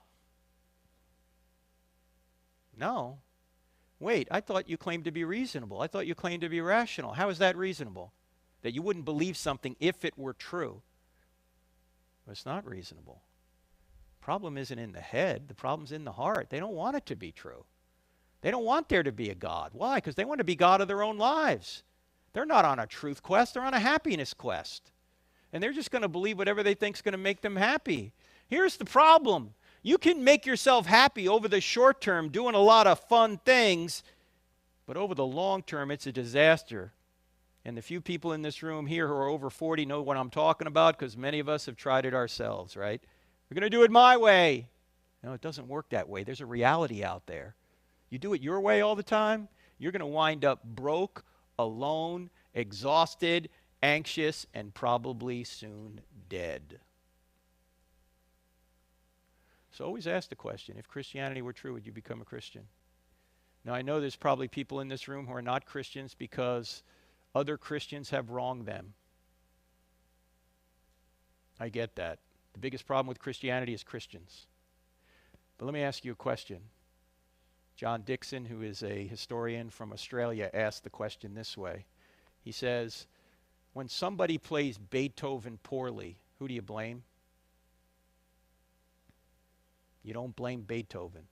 Speaker 3: No. Wait, I thought you claimed to be reasonable. I thought you claimed to be rational. How is that reasonable? That you wouldn't believe something if it were true. But it's not reasonable. Problem isn't in the head. The problem's in the heart. They don't want it to be true. They don't want there to be a God. Why? Because they want to be God of their own lives. They're not on a truth quest. They're on a happiness quest. And they're just going to believe whatever they think is going to make them happy. Here's the problem. You can make yourself happy over the short term doing a lot of fun things, but over the long term, it's a disaster. And the few people in this room here who are over 40 know what I'm talking about, because many of us have tried it ourselves, right? We're going to do it my way. No, it doesn't work that way. There's a reality out there. You do it your way all the time, you're going to wind up broke, alone, exhausted, anxious, and probably soon dead. So always ask the question, if Christianity were true, would you become a Christian? Now, I know there's probably people in this room who are not Christians because other Christians have wronged them. I get that. The biggest problem with Christianity is Christians. But let me ask you a question. John Dixon, who is a historian from Australia, asked the question this way. He says, when somebody plays Beethoven poorly, who do you blame? You don't blame Beethoven.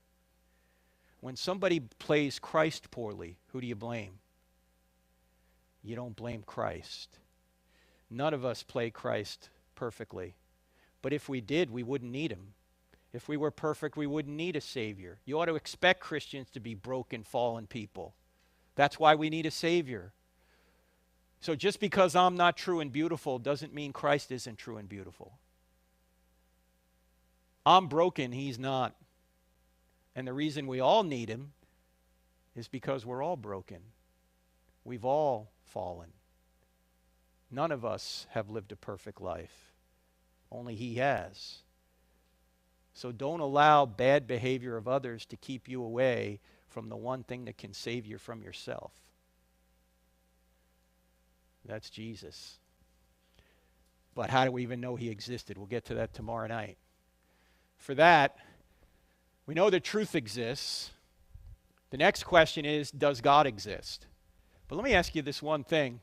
Speaker 3: When somebody plays Christ poorly, who do you blame? You don't blame Christ. None of us play Christ perfectly. But if we did, we wouldn't need him. If we were perfect, we wouldn't need a Savior. You ought to expect Christians to be broken, fallen people. That's why we need a Savior. So just because I'm not true and beautiful doesn't mean Christ isn't true and beautiful. I'm broken, he's not. And the reason we all need him is because we're all broken. We've all fallen. None of us have lived a perfect life. Only he has. So don't allow bad behavior of others to keep you away from the one thing that can save you from yourself. That's Jesus. But how do we even know he existed? We'll get to that tomorrow night. For that, we know that truth exists. The next question is, does God exist? But let me ask you this one thing,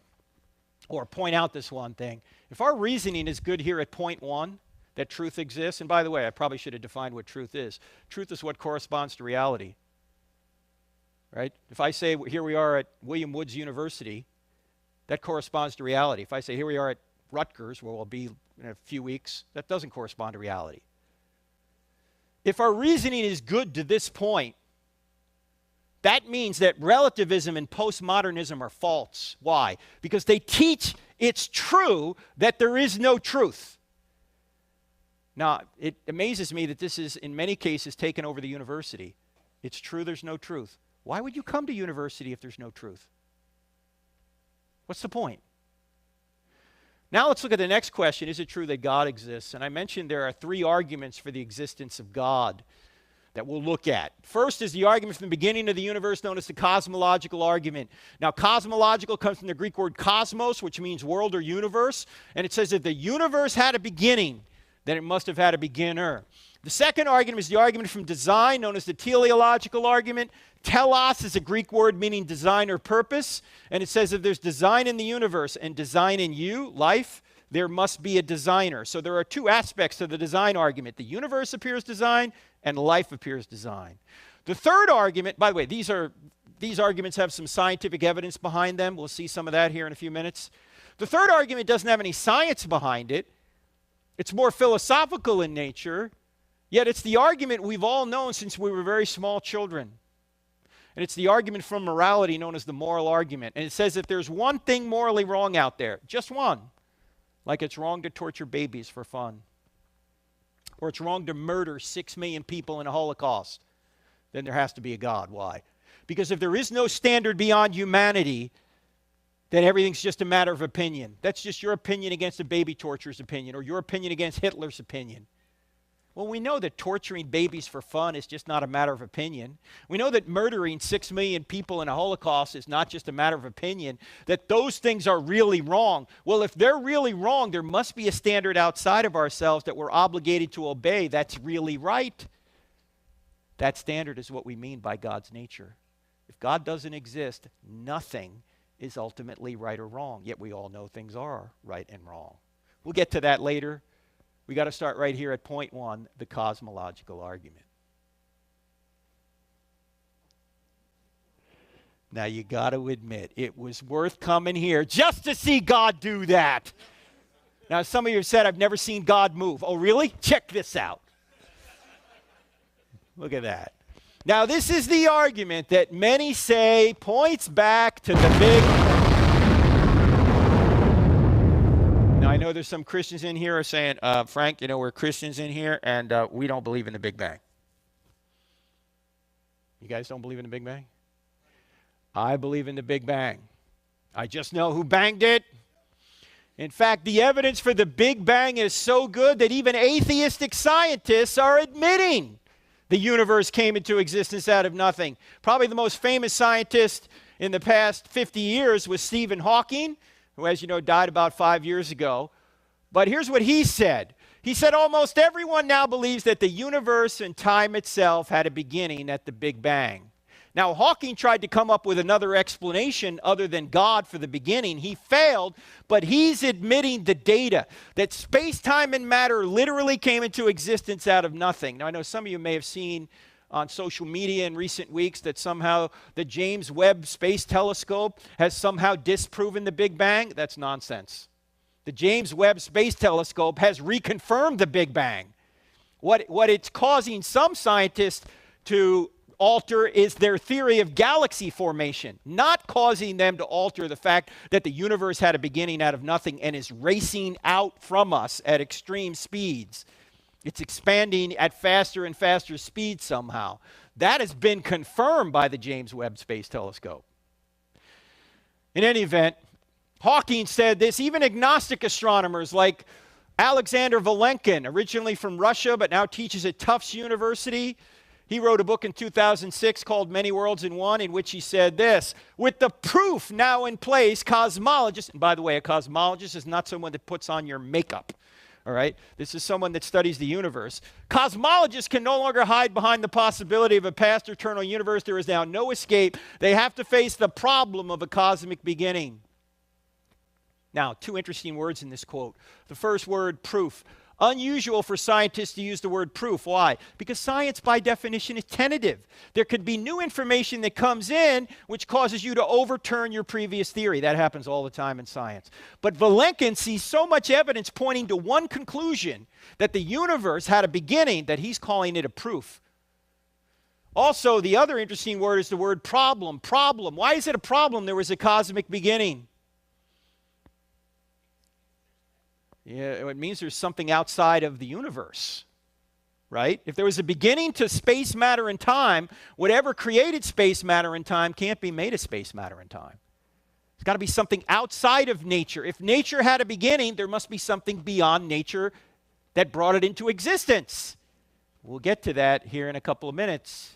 Speaker 3: or point out this one thing. If our reasoning is good here at point one, that truth exists, and by the way, I probably should have defined what truth is. Truth is what corresponds to reality, right? If I say here we are at William Woods University, that corresponds to reality. If I say here we are at Rutgers, where we'll be in a few weeks, that doesn't correspond to reality. If our reasoning is good to this point, that means that relativism and postmodernism are false. Why? Because they teach it's true that there is no truth. Now, it amazes me that this is, in many cases, taken over the university. It's true there's no truth. Why would you come to university if there's no truth? What's the point? Now let's look at the next question. Is it true that God exists? And I mentioned there are three arguments for the existence of God that we'll look at. First is the argument from the beginning of the universe known as the cosmological argument. Now, cosmological comes from the Greek word cosmos, which means world or universe. And it says that the universe had a beginning, then it must have had a beginner. The second argument is the argument from design, known as the teleological argument. Telos is a Greek word meaning design or purpose. And it says if there's design in the universe and design in you, life, there must be a designer. So there are two aspects to the design argument. The universe appears designed and life appears designed. The third argument, by the way, these arguments have some scientific evidence behind them. We'll see some of that here in a few minutes. The third argument doesn't have any science behind it. It's more philosophical in nature, yet it's the argument we've all known since we were very small children. And it's the argument from morality known as the moral argument. And it says that there's one thing morally wrong out there, just one, like it's wrong to torture babies for fun, or it's wrong to murder 6 million people in a Holocaust, then there has to be a God. Why? Because if there is no standard beyond humanity, then everything's just a matter of opinion. That's just your opinion against a baby torturer's opinion, or your opinion against Hitler's opinion. Well, we know that torturing babies for fun is just not a matter of opinion. We know that murdering 6 million people in a Holocaust is not just a matter of opinion, that those things are really wrong. Well, if they're really wrong, there must be a standard outside of ourselves that we're obligated to obey that's really right. That standard is what we mean by God's nature. If God doesn't exist, nothing is ultimately right or wrong, yet we all know things are right and wrong. We'll get to that later. We got to start right here at point one, the cosmological argument. Now you got to admit, it was worth coming here just to see God do that. Now some of you have said, I've never seen God move. Oh really? Check this out. Look at that. Now this is the argument that many say points back to the big... Now, I know there's some Christians in here who are saying, Frank, you know, we're Christians in here, and we don't believe in the Big Bang. You guys don't believe in the Big Bang? I believe in the Big Bang. I just know who banged it. In fact, the evidence for the Big Bang is so good that even atheistic scientists are admitting the universe came into existence out of nothing. Probably the most famous scientist in the past 50 years was Stephen Hawking, who, as you know, died about 5 years ago. But here's what he said. He said almost everyone now believes that the universe and time itself had a beginning at the Big Bang. Now, Hawking tried to come up with another explanation other than God for the beginning. He failed, but he's admitting the data, that space-time and matter literally came into existence out of nothing. Now, I know some of you may have seen on social media in recent weeks that somehow the James Webb Space Telescope has somehow disproven the Big Bang. That's nonsense. The James Webb Space Telescope has reconfirmed the Big Bang. What it's causing some scientists to alter is their theory of galaxy formation, not causing them to alter the fact that the universe had a beginning out of nothing and is racing out from us at extreme speeds. It's expanding at faster and faster speeds somehow. That has been confirmed by the James Webb Space Telescope. In any event, Hawking said this. Even agnostic astronomers like Alexander Vilenkin, originally from Russia but now teaches at Tufts University, he wrote a book in 2006 called Many Worlds in One, in which he said this: with the proof now in place, cosmologists, and by the way, a cosmologist is not someone that puts on your makeup. All right? This is someone that studies the universe. Cosmologists can no longer hide behind the possibility of a past eternal universe. There is now no escape. They have to face the problem of a cosmic beginning. Now, two interesting words in this quote. The first word, proof. Unusual for scientists to use the word proof. Why? Because science, by definition, is tentative. There could be new information that comes in which causes you to overturn your previous theory. That happens all the time in science. But Vilenkin sees so much evidence pointing to one conclusion, that the universe had a beginning, that he's calling it a proof. Also, the other interesting word is the word problem. Problem. Why is it a problem? There was a cosmic beginning. Yeah, it means there's something outside of the universe, right? If there was a beginning to space, matter, and time, whatever created space, matter, and time can't be made of space, matter, and time. It's got to be something outside of nature. If nature had a beginning, there must be something beyond nature that brought it into existence. We'll get to that here in a couple of minutes.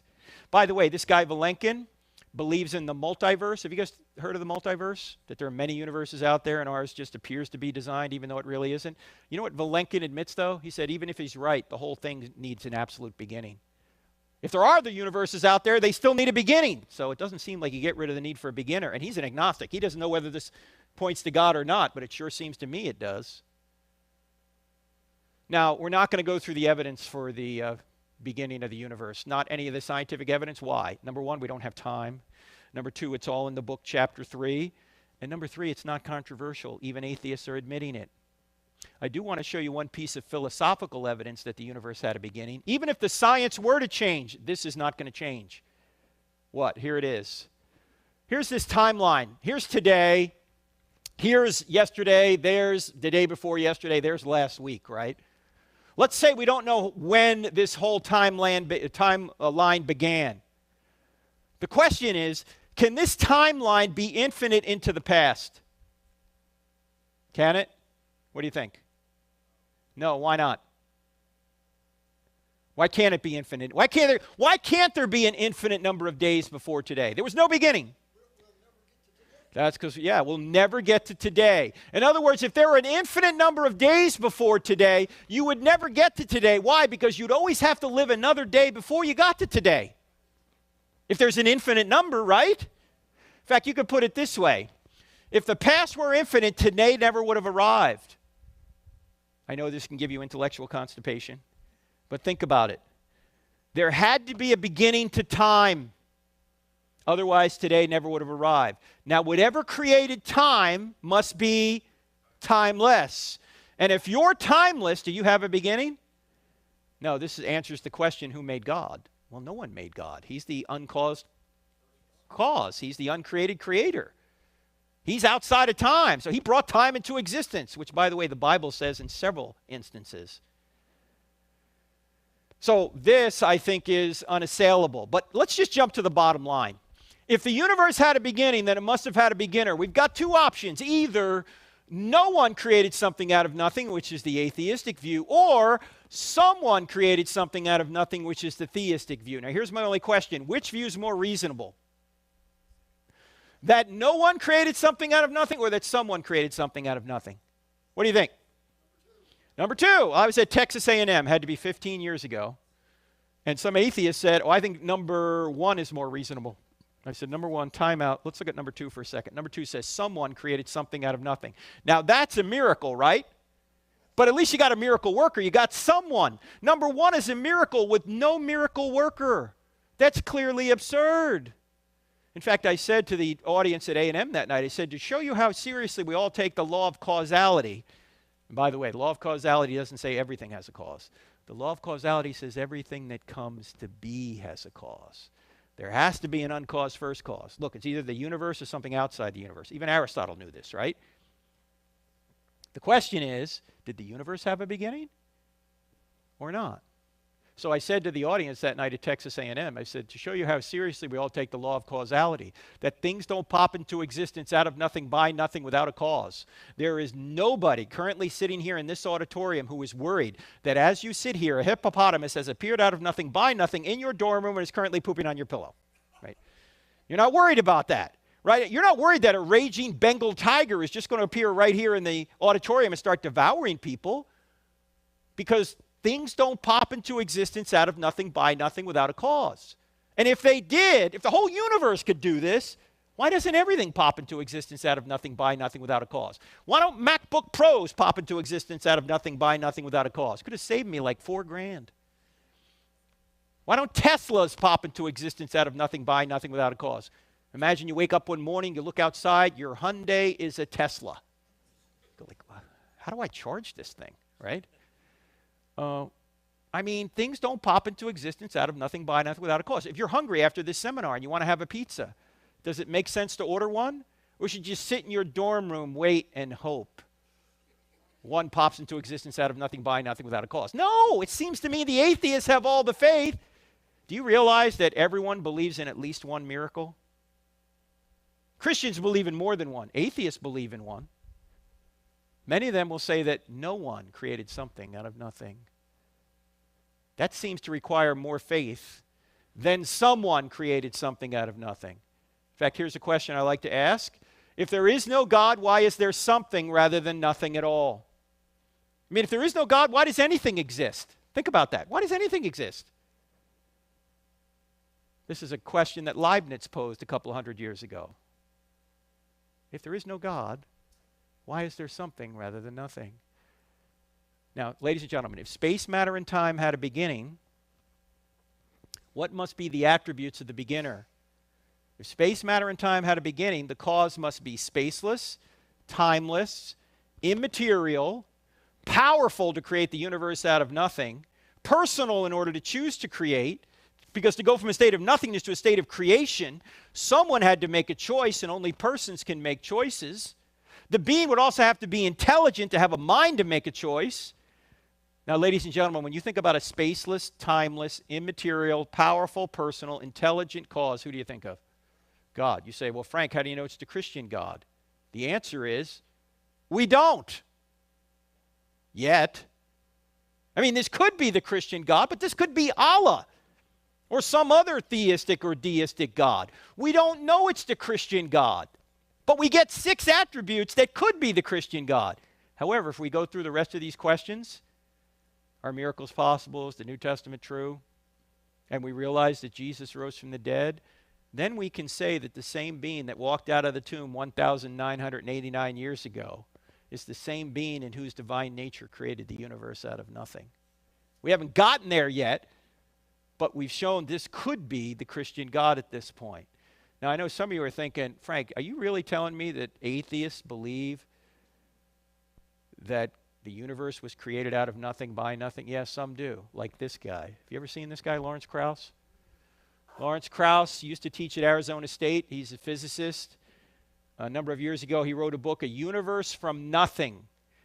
Speaker 3: By the way, this guy Vilenkin believes in the multiverse. Have you guys heard of the multiverse? That there are many universes out there and ours just appears to be designed even though it really isn't? You know what Vilenkin admits though? He said even if he's right, the whole thing needs an absolute beginning. If there are other universes out there, they still need a beginning. So it doesn't seem like you get rid of the need for a beginner. And he's an agnostic. He doesn't know whether this points to God or not, but it sure seems to me it does. Now, we're not going to go through the evidence for the beginning of the universe. Not any of the scientific evidence. Why? Number one, we don't have time. Number two, it's all in the book, chapter 3. And number three, it's not controversial. Even atheists are admitting it. I do want to show you one piece of philosophical evidence that the universe had a beginning. Even if the science were to change, this is not going to change. What? Here it is. Here's this timeline. Here's today. Here's yesterday. There's the day before yesterday. There's last week, right? Let's say we don't know when this whole timeline began. The question is, can this timeline be infinite into the past? Can it? What do you think? No, why not? Why can't it be infinite? Why can't there be an infinite number of days before today? There was no beginning. That's because, yeah, we'll never get to today. In other words, if there were an infinite number of days before today, you would never get to today. Why? Because you'd always have to live another day before you got to today. If there's an infinite number, right? In fact, you could put it this way. If the past were infinite, today never would have arrived. I know this can give you intellectual constipation, but think about it. There had to be a beginning to time. Otherwise, today never would have arrived. Now, whatever created time must be timeless. And if you're timeless, do you have a beginning? No, this answers the question, who made God? Well, no one made God. He's the uncaused cause. He's the uncreated creator. He's outside of time. So he brought time into existence, which, by the way, the Bible says in several instances. So this, I think, is unassailable. But let's just jump to the bottom line. If the universe had a beginning, then it must have had a beginner. We've got two options. Either no one created something out of nothing, which is the atheistic view, or someone created something out of nothing, which is the theistic view. Now, here's my only question. Which view is more reasonable? That no one created something out of nothing, or that someone created something out of nothing? What do you think? Number two. I was at Texas A&M, had to be 15 years ago. And some atheists said, I think number one is more reasonable. I said, number one, time out. Let's look at number two for a second. Number two says someone created something out of nothing. Now, that's a miracle, right? But at least you got a miracle worker. You got someone. Number one is a miracle with no miracle worker. That's clearly absurd. In fact, I said to the audience at A&M that night, I said, to show you how seriously we all take the law of causality. And by the way, the law of causality doesn't say everything has a cause. The law of causality says everything that comes to be has a cause. There has to be an uncaused first cause. Look, it's either the universe or something outside the universe. Even Aristotle knew this, right? The question is, did the universe have a beginning or not? So I said to the audience that night at Texas A&M, I said, to show you how seriously we all take the law of causality, that things don't pop into existence out of nothing by nothing without a cause. There is nobody currently sitting here in this auditorium who is worried that as you sit here, a hippopotamus has appeared out of nothing by nothing in your dorm room and is currently pooping on your pillow, right? You're not worried about that, right? You're not worried that a raging Bengal tiger is just going to appear right here in the auditorium and start devouring people, because things don't pop into existence out of nothing by nothing without a cause. And if they did, if the whole universe could do this, why doesn't everything pop into existence out of nothing by nothing without a cause? Why don't MacBook Pros pop into existence out of nothing by nothing without a cause? Could have saved me like $4,000. Why don't Teslas pop into existence out of nothing by nothing without a cause? Imagine you wake up one morning, you look outside, your Hyundai is a Tesla. You go like, how do I charge this thing, right? I mean, things don't pop into existence out of nothing by nothing without a cause. If you're hungry after this seminar and you want to have a pizza, does it make sense to order one? Or should you just sit in your dorm room, wait, and hope one pops into existence out of nothing by nothing without a cause? No, it seems to me the atheists have all the faith. Do you realize that everyone believes in at least one miracle? Christians believe in more than one. Atheists believe in one. Many of them will say that no one created something out of nothing. That seems to require more faith than someone created something out of nothing. In fact, here's a question I like to ask. If there is no God, why is there something rather than nothing at all? I mean, if there is no God, why does anything exist? Think about that. Why does anything exist? This is a question that Leibniz posed a couple hundred years ago. If there is no God, why is there something rather than nothing? Now, ladies and gentlemen, if space, matter, and time had a beginning, what must be the attributes of the beginner? If space, matter, and time had a beginning, the cause must be spaceless, timeless, immaterial, powerful to create the universe out of nothing, personal in order to choose to create, because to go from a state of nothingness to a state of creation, someone had to make a choice, and only persons can make choices. The being would also have to be intelligent to have a mind to make a choice. Now, ladies and gentlemen, when you think about a spaceless, timeless, immaterial, powerful, personal, intelligent cause, who do you think of? God. You say, well, Frank, how do you know it's the Christian God? The answer is, we don't. Yet. I mean, this could be the Christian God, but this could be Allah or some other theistic or deistic God. We don't know it's the Christian God, but we get 6 attributes that could be the Christian God. However, if we go through the rest of these questions, are miracles possible? Is the New Testament true? And we realize that Jesus rose from the dead, then we can say that the same being that walked out of the tomb 1,989 years ago is the same being in whose divine nature created the universe out of nothing. We haven't gotten there yet, but we've shown this could be the Christian God at this point. Now, I know some of you are thinking, Frank, are you really telling me that atheists believe that the universe was created out of nothing by nothing? Yes, some do, like this guy. Have you ever seen this guy, Lawrence Krauss? Lawrence Krauss used to teach at Arizona State. He's a physicist. A number of years ago, he wrote a book, A Universe from Nothing,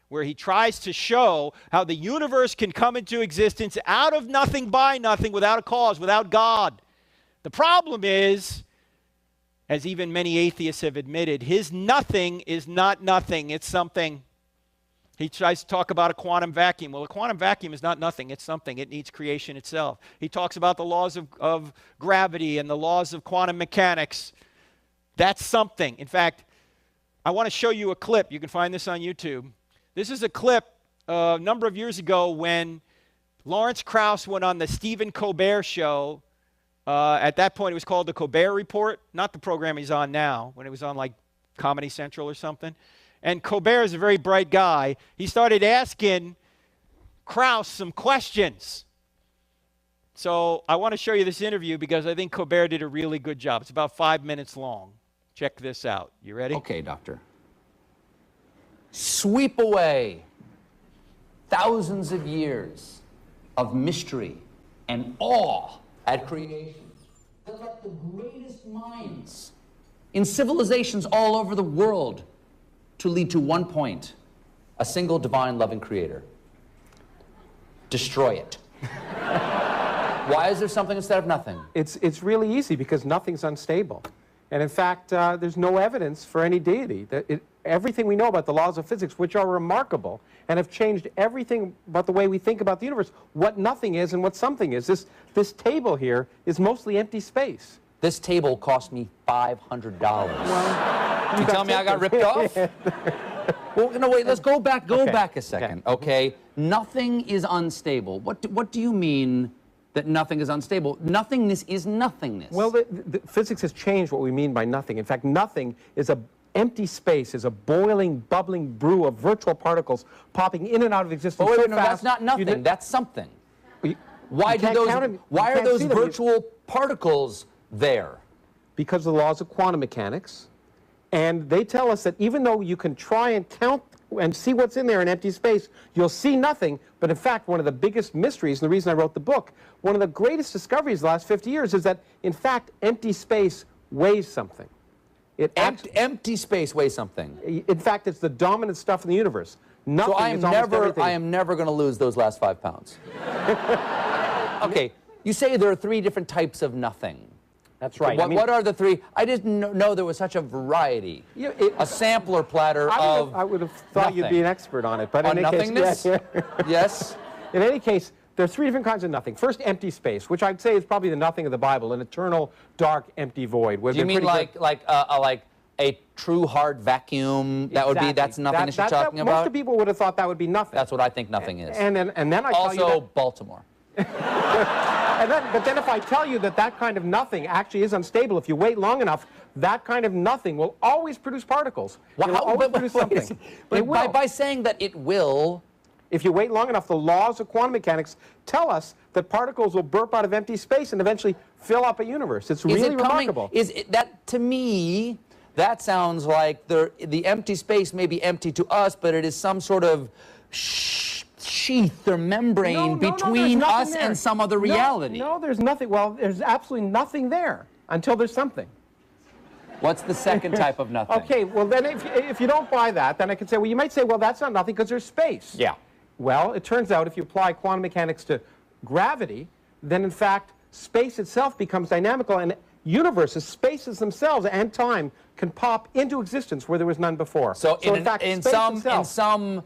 Speaker 3: where he tries to show how the universe can come into existence out of nothing by nothing, without a cause, without God. The problem is, as even many atheists have admitted, his nothing is not nothing, it's something. He tries to talk about a quantum vacuum. Well, a quantum vacuum is not nothing, it's something. It needs creation itself. He talks about the laws of gravity and the laws of quantum mechanics. That's something. In fact, I want to show you a clip. You can find this on YouTube. This is a clip a number of years ago when Lawrence Krauss went on the Stephen Colbert show. At that point, it was called the Colbert Report, not the program he's on now, when it was on like Comedy Central or something. And Colbert is a very bright guy. He started asking Krauss some questions. So I want to show you this interview because I think Colbert did a really good job. It's about 5 minutes long. Check this out. You ready?
Speaker 5: Okay, doctor. Sweep away thousands of years of mystery and awe at creation. That let the greatest minds in civilizations all over the world to lead to one point, a single divine loving creator. Destroy it. Why is there something instead of nothing?
Speaker 6: It's really easy because nothing's unstable. And in fact, there's no evidence for any deity. Everything we know about the laws of physics, which are remarkable and have changed everything about the way we think about the universe, what nothing is and what something is. This table here is mostly empty space.
Speaker 5: This table cost me $500.
Speaker 6: Well,
Speaker 5: you tell me I got ripped off? Well, no, wait, let's go back a second, okay? Nothing is unstable. What do you mean that nothing is unstable? Nothingness is nothingness.
Speaker 6: Well, the physics has changed what we mean by nothing. In fact, nothing is a empty space, is a boiling, bubbling brew of virtual particles popping in and out of existence.
Speaker 5: Oh, wait,
Speaker 6: so
Speaker 5: no,
Speaker 6: fast,
Speaker 5: that's not nothing. That's something. Why
Speaker 6: are
Speaker 5: those virtual particles there?
Speaker 6: Because of the laws of quantum mechanics. And they tell us that even though you can try and count and see what's in there in empty space, you'll see nothing. But in fact, one of the biggest mysteries, and the reason I wrote the book, one of the greatest discoveries of the last 50 years is that, in fact, empty space weighs something.
Speaker 5: Empty space weighs something.
Speaker 6: In fact, it's the dominant stuff in the universe. Nothing
Speaker 5: So I
Speaker 6: am
Speaker 5: never going to lose those last 5 pounds. Okay, you say there are 3 different types of nothing.
Speaker 6: That's right.
Speaker 5: What are the 3? I didn't know there was such a variety. A sampler platter of
Speaker 6: I would have thought you'd be an expert on it. But
Speaker 5: on
Speaker 6: in any
Speaker 5: nothingness?
Speaker 6: Case,
Speaker 5: Yes.
Speaker 6: In any case, there are 3 different kinds of nothing. First, empty space, which I'd say is probably the nothing of the Bible, an eternal, dark, empty void.
Speaker 5: Do you mean like a true hard vacuum?
Speaker 6: Exactly.
Speaker 5: That's nothingness you're talking about?
Speaker 6: Most people would have thought that would be nothing.
Speaker 5: That's what I think nothing is.
Speaker 6: And then I
Speaker 5: also
Speaker 6: tell you that,
Speaker 5: Baltimore.
Speaker 6: but then if I tell you that kind of nothing actually is unstable, if you wait long enough, that kind of nothing will always produce particles. It will always produce something.
Speaker 5: By saying that it will,
Speaker 6: If you wait long enough, the laws of quantum mechanics tell us that particles will burp out of empty space and eventually fill up a universe. It's really remarkable.
Speaker 5: That, to me, that sounds like the empty space may be empty to us, but it is some sort of sheath or membrane between us and some other reality.
Speaker 6: No, there's nothing. Well, there's absolutely nothing there until there's something.
Speaker 5: What's the second type of nothing?
Speaker 6: Okay, well then if you don't buy that, then I could say, well, you might say, well, that's not nothing because there's space.
Speaker 5: Yeah.
Speaker 6: Well, it turns out if you apply quantum mechanics to gravity, then in fact space itself becomes dynamical, and universes, spaces themselves and time can pop into existence where there was none before.
Speaker 5: So in some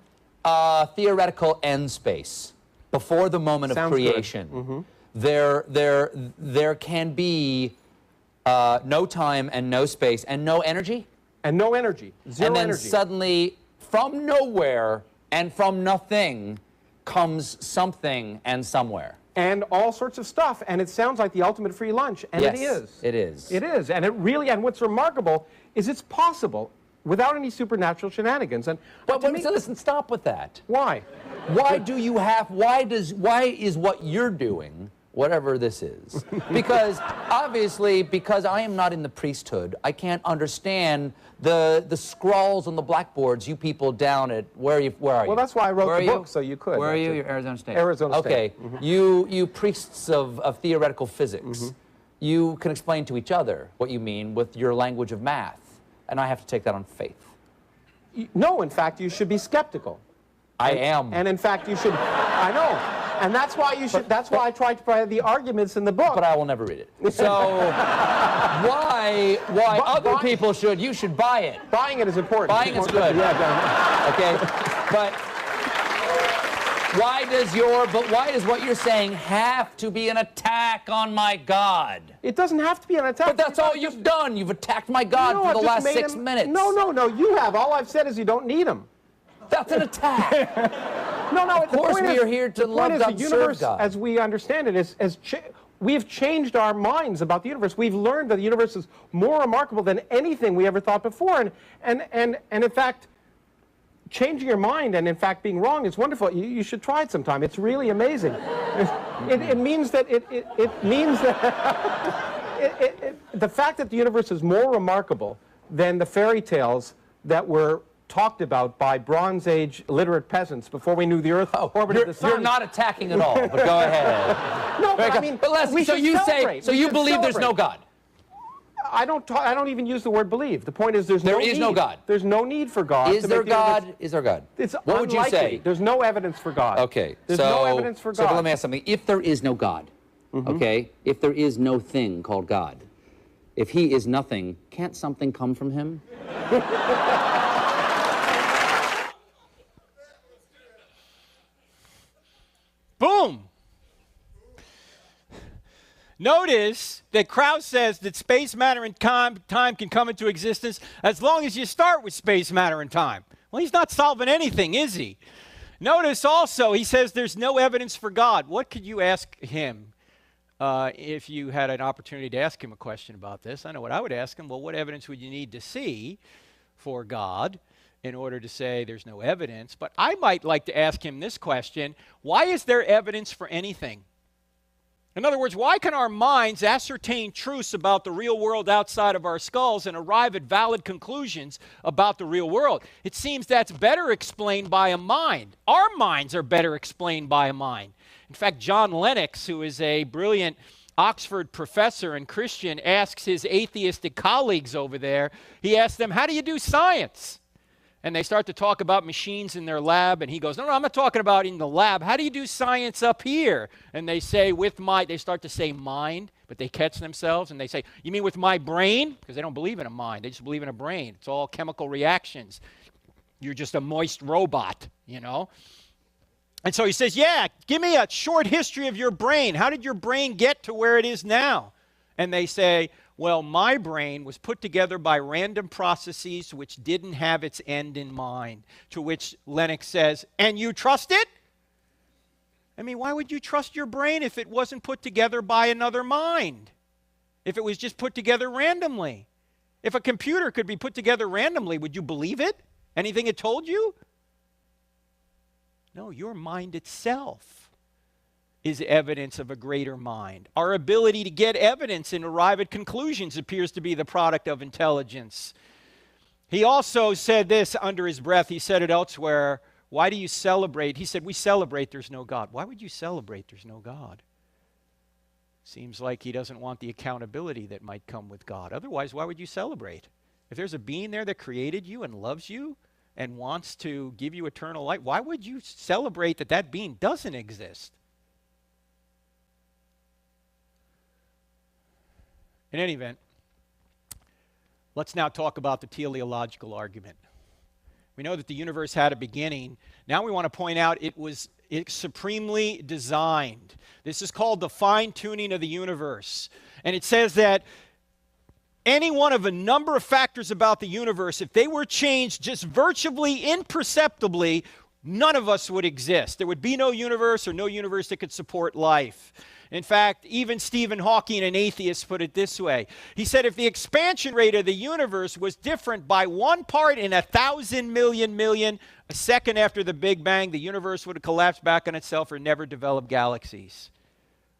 Speaker 5: theoretical end space, before the moment of creation, there can be no time and no space and no energy?
Speaker 6: And no energy. Zero energy.
Speaker 5: And then suddenly, from nowhere and from nothing, comes something and somewhere.
Speaker 6: And all sorts of stuff, and it sounds like the ultimate free lunch, and
Speaker 5: yes,
Speaker 6: it is.
Speaker 5: It is.
Speaker 6: It is, and it really, and what's remarkable is it's possible without any supernatural shenanigans. And
Speaker 5: but so listen, stop with that.
Speaker 6: Why?
Speaker 5: Why is what you're doing, whatever this is? Because obviously, because I am not in the priesthood, I can't understand the scrawls on the blackboards you people down at, where are you?
Speaker 6: Well, that's why I wrote the book, so you could.
Speaker 5: Where are you? You're Arizona State.
Speaker 6: Arizona State.
Speaker 5: Okay. You priests of theoretical physics, you can explain to each other what you mean with your language of math, and I have to take that on faith.
Speaker 6: No, in fact, you should be skeptical.
Speaker 5: I am.
Speaker 6: And in fact, you should, I know. And that's why you should, that's why I tried to provide the arguments in the book.
Speaker 5: But I will never read it. So why other people should, you should buy it.
Speaker 6: Buying it is important.
Speaker 5: Buying is good.
Speaker 6: Yeah,
Speaker 5: okay. But why does what you're saying have to be an attack on my God?
Speaker 6: It doesn't have to be an attack.
Speaker 5: But that's all you've done. You've attacked my God for the last 6 minutes.
Speaker 6: No, you have. All I've said is you don't need him.
Speaker 5: That's an attack.
Speaker 6: No,
Speaker 5: of course we are here to love God,
Speaker 6: the universe,
Speaker 5: serve God.
Speaker 6: as we understand it, we have changed our minds about the universe. We've learned that the universe is more remarkable than anything we ever thought before. And in fact, changing your mind and in fact being wrong is wonderful. You should try it sometime. It's really amazing. It means that the fact that the universe is more remarkable than the fairy tales that were talked about by Bronze Age literate peasants before we knew the Earth orbited the Sun.
Speaker 5: You're not attacking at all, but go ahead.
Speaker 6: No, but I mean,
Speaker 5: you believe there's no God?
Speaker 6: I don't even use the word believe. The point is there is
Speaker 5: no God.
Speaker 6: There's no need for God.
Speaker 5: Is there God? Is there God?
Speaker 6: It's
Speaker 5: what would you say?
Speaker 6: There's no evidence for God.
Speaker 5: Okay.
Speaker 6: There's no evidence for God.
Speaker 5: So let me ask something. If there is no God, okay, if there is no thing called God, if he is nothing, can't something come from him?
Speaker 3: Boom! Notice that Krauss says that space, matter, and time can come into existence as long as you start with space, matter, and time. Well, he's not solving anything, is he? Notice also he says there's no evidence for God. What could you ask him if you had an opportunity to ask him a question about this? I know what I would ask him. Well, what evidence would you need to see for God in order to say there's no evidence? But I might like to ask him this question: why is there evidence for anything? In other words, why can our minds ascertain truths about the real world outside of our skulls and arrive at valid conclusions about the real world? It seems that's better explained by a mind. Our minds are better explained by a mind. In fact, John Lennox, who is a brilliant Oxford professor and Christian, asks his atheistic colleagues over there, he asks them, how do you do science? And they start to talk about machines in their lab, and he goes, no, I'm not talking about in the lab. How do you do science up here? And they say, they start to say mind, but they catch themselves, and they say, you mean with my brain? Because they don't believe in a mind. They just believe in a brain. It's all chemical reactions. You're just a moist robot, you know? And so he says, yeah, give me a short history of your brain. How did your brain get to where it is now? And they say, well, my brain was put together by random processes which didn't have its end in mind. To which Lennox says, and you trust it? I mean, why would you trust your brain if it wasn't put together by another mind? If it was just put together randomly? If a computer could be put together randomly, would you believe it? Anything it told you? No, your mind itself is evidence of a greater mind. Our ability to get evidence and arrive at conclusions appears to be the product of intelligence. He also said this under his breath. He said it elsewhere. Why do you celebrate? He said, we celebrate there's no God. Why would you celebrate there's no God? Seems like he doesn't want the accountability that might come with God. Otherwise, why would you celebrate? If there's a being there that created you and loves you and wants to give you eternal life, why would you celebrate that that being doesn't exist? In any event, let's now talk about the teleological argument. We know that the universe had a beginning. Now we want to point out it's supremely designed. This is called the fine-tuning of the universe. And it says that any one of a number of factors about the universe, if they were changed just virtually imperceptibly, none of us would exist. There would be no universe or no universe that could support life. In fact, even Stephen Hawking, an atheist, put it this way. He said if the expansion rate of the universe was different by 1 part in 1,000 million, a second after the Big Bang, the universe would have collapsed back on itself or never developed galaxies.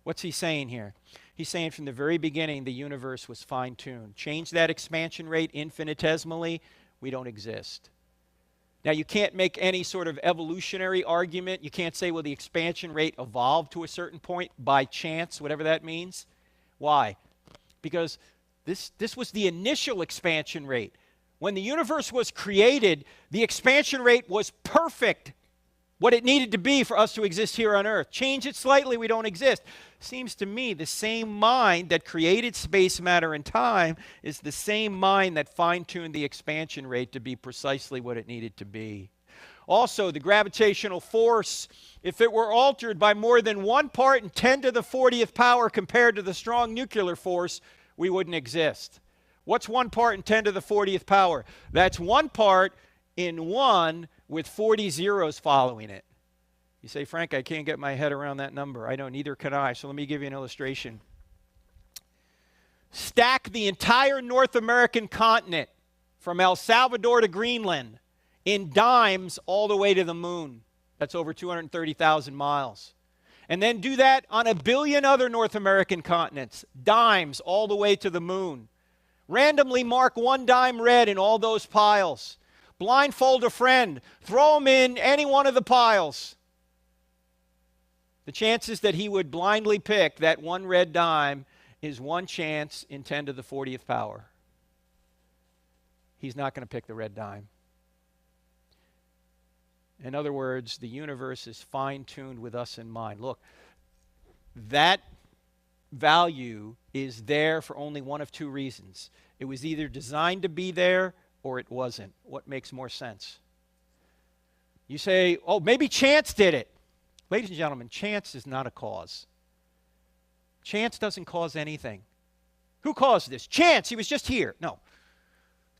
Speaker 3: What's he saying here? He's saying from the very beginning, the universe was fine-tuned. Change that expansion rate infinitesimally, we don't exist. Now, you can't make any sort of evolutionary argument. You can't say, well, the expansion rate evolved to a certain point by chance, whatever that means. Why? Because this was the initial expansion rate. When the universe was created, the expansion rate was perfect, what it needed to be for us to exist here on Earth. Change it slightly, we don't exist. Seems to me the same mind that created space, matter, and time is the same mind that fine-tuned the expansion rate to be precisely what it needed to be. Also, the gravitational force, if it were altered by more than 1 part in 10 to the 40th power compared to the strong nuclear force, we wouldn't exist. What's 1 part in 10 to the 40th power? That's 1 part in 1 with 40 zeros following it. You say, Frank, I can't get my head around that number. I know, neither can I. So let me give you an illustration. Stack the entire North American continent from El Salvador to Greenland in dimes all the way to the moon. That's over 230,000 miles. And then do that on 1 billion other North American continents, dimes all the way to the moon. Randomly mark 1 dime red in all those piles. Blindfold a friend. Throw him in any one of the piles. The chances that he would blindly pick that 1 red dime is 1 chance in 10 to the 40th power. He's not going to pick the red dime. In other words, the universe is fine-tuned with us in mind. Look, that value is there for only one of 2 reasons. It was either designed to be there or it wasn't. What makes more sense? You say, oh, maybe chance did it. Ladies and gentlemen, chance is not a cause. Chance doesn't cause anything. Who caused this? Chance, he was just here. No.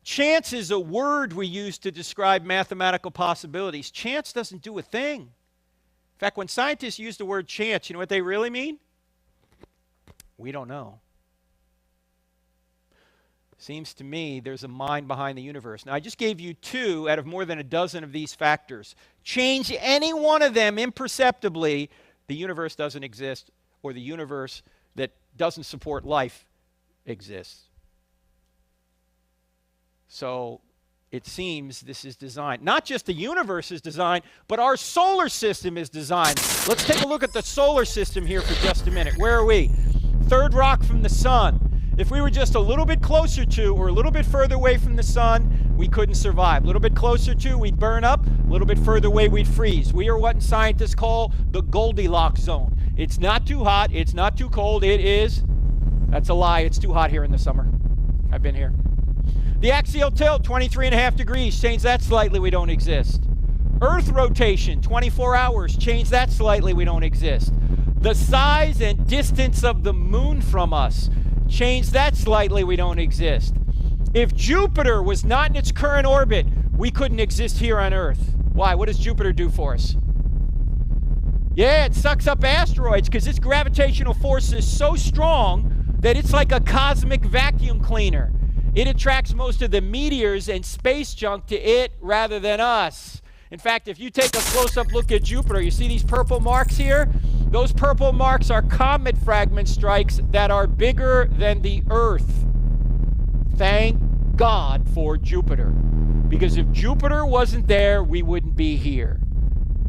Speaker 3: Chance is a word we use to describe mathematical possibilities. Chance doesn't do a thing. In fact, when scientists use the word chance, you know what they really mean? We don't know. Seems to me there's a mind behind the universe. Now, I just gave you 2 out of more than a dozen of these factors. Change any one of them imperceptibly, the universe doesn't exist, or the universe that doesn't support life exists. So it seems this is designed. Not just the universe is designed, but our solar system is designed. Let's take a look at the solar system here for just a minute. Where are we? 3rd rock from the sun. If we were just a little bit closer to or a little bit further away from the sun, we couldn't survive. A little bit closer to, we'd burn up. A little bit further away, we'd freeze. We are what scientists call the Goldilocks zone. It's not too hot. It's not too cold. It is, that's a lie. It's too hot here in the summer. I've been here. The axial tilt, 23.5 degrees. Change that slightly, we don't exist. Earth rotation, 24 hours. Change that slightly, we don't exist. The size and distance of the moon from us. Change that slightly, we don't exist. If Jupiter was not in its current orbit, we couldn't exist here on Earth. Why? What does Jupiter do for us? Yeah, it sucks up asteroids because its gravitational force is so strong that it's like a cosmic vacuum cleaner. It attracts most of the meteors and space junk to it rather than us. In fact, if you take a close-up look at Jupiter, you see these purple marks here? Those purple marks are comet fragment strikes that are bigger than the Earth. Thank God for Jupiter. Because if Jupiter wasn't there, we wouldn't be here.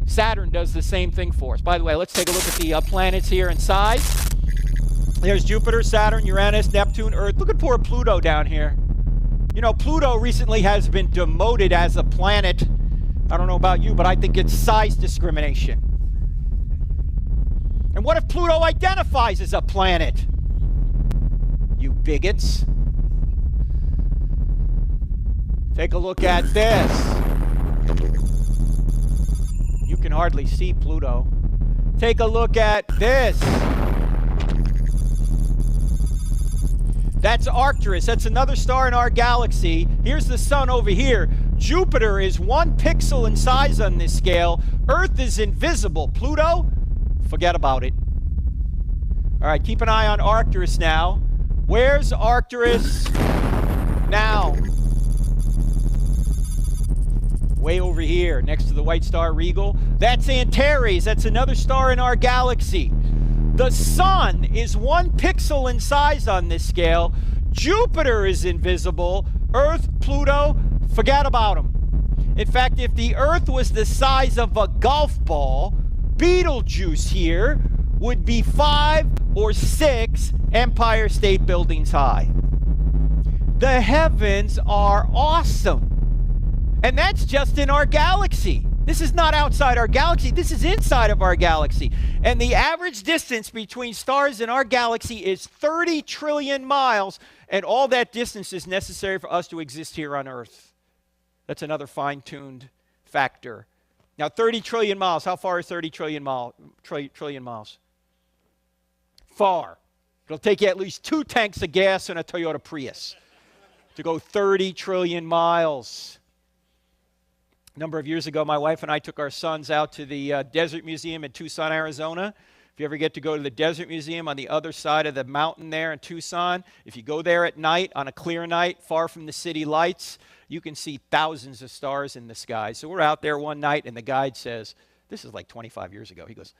Speaker 3: Saturn does the same thing for us. By the way, let's take a look at the planets here in size. There's Jupiter, Saturn, Uranus, Neptune, Earth. Look at poor Pluto down here. You know, Pluto recently has been demoted as a planet. I don't know about you, but I think it's size discrimination. And what if Pluto identifies as a planet? You bigots. Take a look at this. You can hardly see Pluto. Take a look at this. That's Arcturus. That's another star in our galaxy. Here's the sun over here. Jupiter is 1 pixel in size on this scale. Earth is invisible. Pluto, forget about it. All right, keep an eye on Arcturus now. Where's Arcturus now? Way over here, next to the white star Regal. That's Antares. That's another star in our galaxy. The sun is 1 pixel in size on this scale. Jupiter is invisible. Earth, Pluto, forget about them. In fact, if the Earth was the size of a golf ball, Betelgeuse here would be 5 or 6 Empire State Buildings high. The heavens are awesome. And that's just in our galaxy. This is not outside our galaxy. This is inside of our galaxy. And the average distance between stars in our galaxy is 30 trillion miles. And all that distance is necessary for us to exist here on Earth. That's another fine-tuned factor. Now, 30 trillion miles. How far is 30 trillion miles? Far. It'll take you at least 2 tanks of gas in a Toyota Prius to go 30 trillion miles. A number of years ago, my wife and I took our sons out to the Desert Museum in Tucson, Arizona. If you ever get to go to the Desert Museum on the other side of the mountain there in Tucson, if you go there at night, on a clear night, far from the city lights, you can see thousands of stars in the sky. So we're out there one night, and the guide says, this is like 25 years ago, he goes,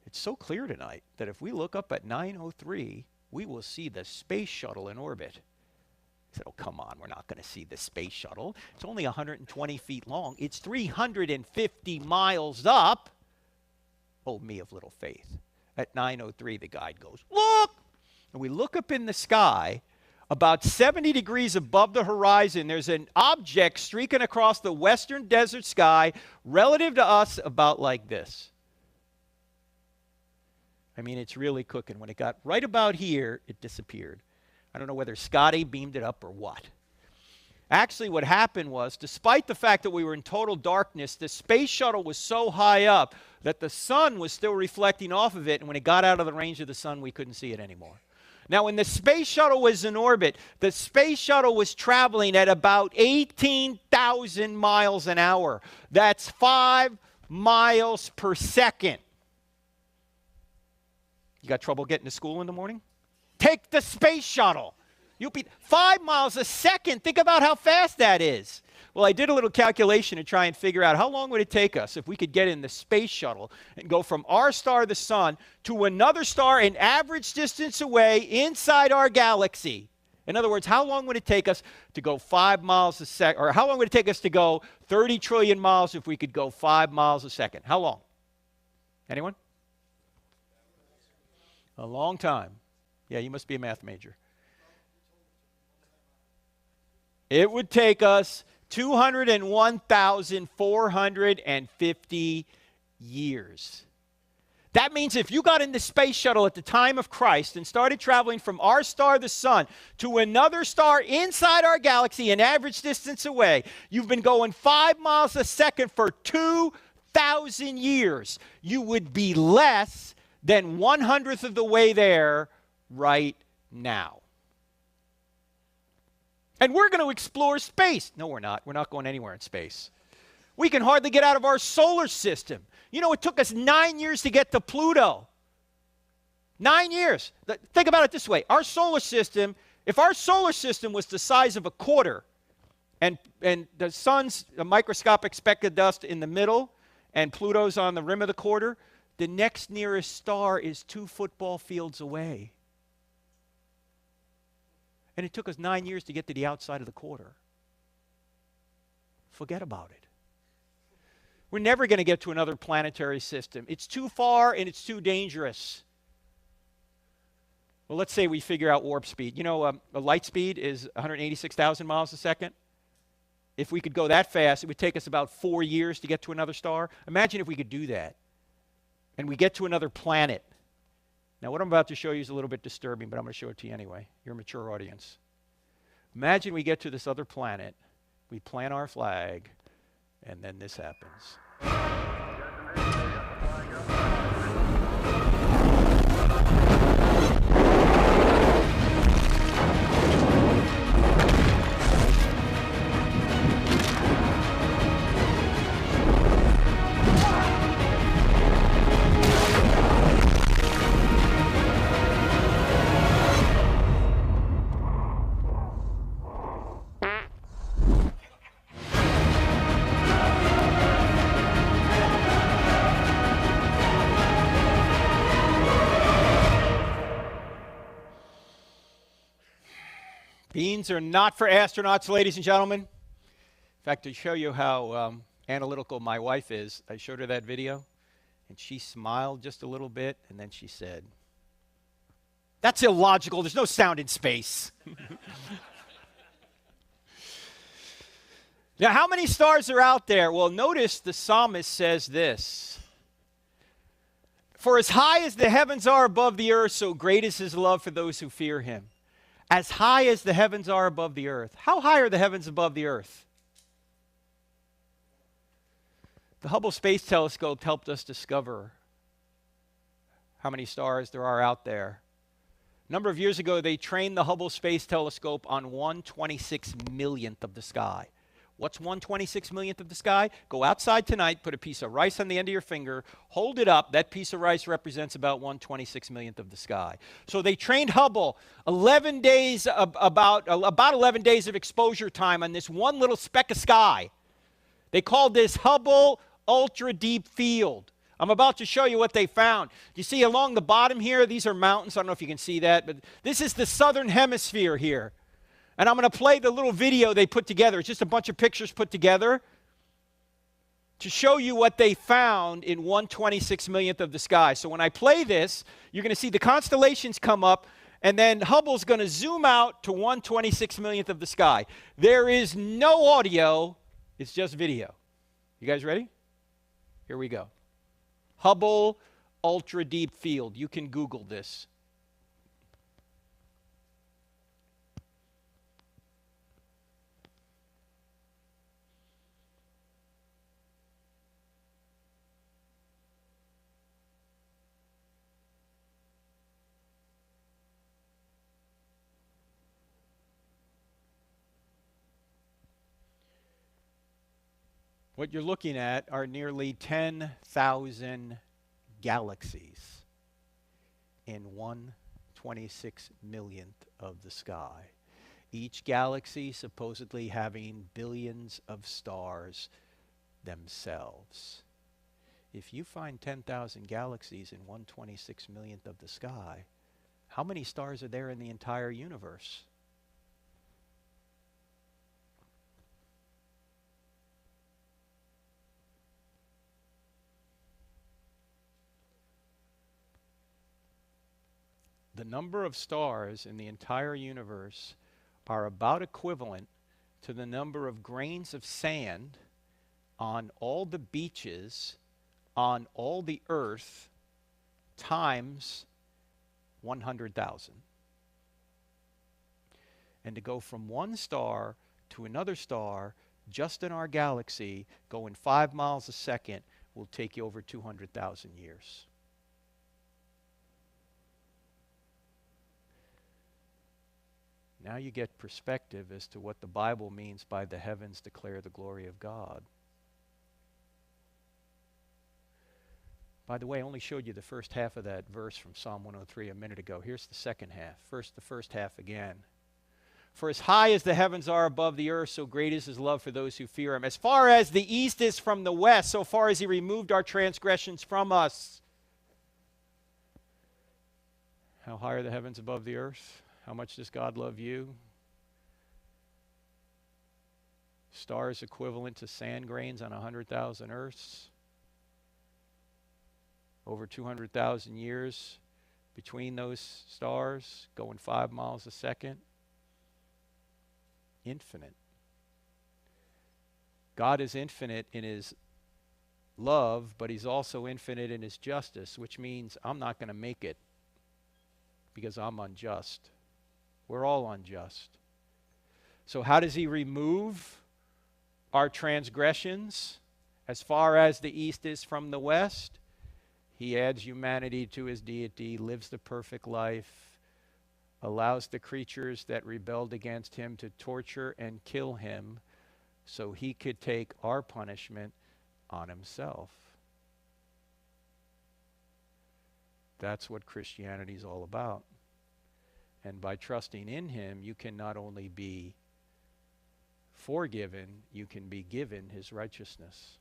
Speaker 3: it's so clear tonight that if we look up at 9:03, we will see the space shuttle in orbit. I said, oh, come on, we're not going to see the space shuttle. It's only 120 feet long. It's 350 miles up. Oh, me of little faith. At 9:03, the guide goes, look! And we look up in the sky. About 70 degrees above the horizon, there's an object streaking across the western desert sky relative to us about like this. I mean, it's really cooking. When it got right about here, it disappeared. I don't know whether Scotty beamed it up or what. Actually, what happened was, despite the fact that we were in total darkness, the space shuttle was so high up that the sun was still reflecting off of it, and when it got out of the range of the sun, we couldn't see it anymore. Now, when the space shuttle was in orbit, the space shuttle was traveling at about 18,000 miles an hour. That's 5 miles per second. You got trouble getting to school in the morning? Take the space shuttle. You'll be 5 miles a second. Think about how fast that is. Well, I did a little calculation to try and figure out how long would it take us if we could get in the space shuttle and go from our star, the sun, to another star an average distance away inside our galaxy. In other words, how long would it take us to go 5 miles a second, or how long would it take us to go 30 trillion miles if we could go 5 miles a second? How long? Anyone? A long time. Yeah, you must be a math major. It would take us 201,450 years. That means if you got in the space shuttle at the time of Christ and started traveling from our star, the sun, to another star inside our galaxy, an average distance away, you've been going 5 miles a second for 2,000 years. You would be less than 1/100th of the way there right now. And we're going to explore space. No, we're not. We're not going anywhere in space. We can hardly get out of our solar system. You know, it took us 9 years to get to Pluto. 9 years. Think about it this way. Our solar system, if our solar system was the size of a quarter, And the sun's a microscopic speck of dust in the middle, and Pluto's on the rim of the quarter. The next nearest star is 2 football fields away. And it took us 9 years to get to the outside of the quarter. Forget about it. We're never going to get to another planetary system. It's too far and it's too dangerous. Well, let's say we figure out warp speed. You know, a light speed is 186,000 miles a second. If we could go that fast, it would take us about 4 years to get to another star. Imagine if we could do that. And we get to another planet. Now, what I'm about to show you is a little bit disturbing, but I'm going to show it to you anyway. You're a mature audience. Imagine we get to this other planet, we plant our flag, and then this happens. Beans are not for astronauts, ladies and gentlemen. In fact, to show you how analytical my wife is, I showed her that video, and she smiled just a little bit, and then she said, "That's illogical. There's no sound in space." Now, how many stars are out there? Well, notice the psalmist says this. For as high as the heavens are above the earth, so great is his love for those who fear him. As high as the heavens are above the earth. How high are the heavens above the earth? The Hubble Space Telescope helped us discover how many stars there are out there. A number of years ago, they trained the Hubble Space Telescope on 1/26 millionth of the sky. What's 1/26 millionth of the sky? Go outside tonight, put a piece of rice on the end of your finger, hold it up. That piece of rice represents about 1/26 millionth of the sky. So they trained Hubble 11 days, about 11 days of exposure time on this one little speck of sky. They called this Hubble Ultra Deep Field. I'm about to show you what they found. You see along the bottom here, these are mountains. I don't know if you can see that, but this is the southern hemisphere here. And I'm going to play the little video they put together. It's just a bunch of pictures put together to show you what they found in 1/26 millionth of the sky. So when I play this, you're going to see the constellations come up, and then Hubble's going to zoom out to 1/26 millionth of the sky. There is no audio. It's just video. You guys ready? Here we go. Hubble Ultra Deep Field. You can Google this. What you're looking at are nearly 10,000 galaxies in 1/26 millionth of the sky. Each galaxy supposedly having billions of stars themselves. If you find 10,000 galaxies in 1/26 millionth of the sky, how many stars are there in the entire universe? The number of stars in the entire universe are about equivalent to the number of grains of sand on all the beaches on all the earth times 100,000. And to go from one star to another star just in our galaxy going 5 miles a second will take you over 200,000 years. Now you get perspective as to what the Bible means by the heavens declare the glory of God. By the way, I only showed you the first half of that verse from Psalm 103 a minute ago. Here's the second half. The first half again. For as high as the heavens are above the earth, so great is his love for those who fear him. As far as the east is from the west, so far as he removed our transgressions from us. How high are the heavens above the earth? How much does God love you? Stars equivalent to sand grains on 100,000 earths. Over 200,000 years between those stars, going 5 miles a second. Infinite. God is infinite in his love, but he's also infinite in his justice, which means I'm not going to make it because I'm unjust. We're all unjust. So how does he remove our transgressions? As far as the east is from the west, he adds humanity to his deity, lives the perfect life, allows the creatures that rebelled against him to torture and kill him so he could take our punishment on himself. That's what Christianity is all about. And by trusting in him, you can not only be forgiven, you can be given his righteousness.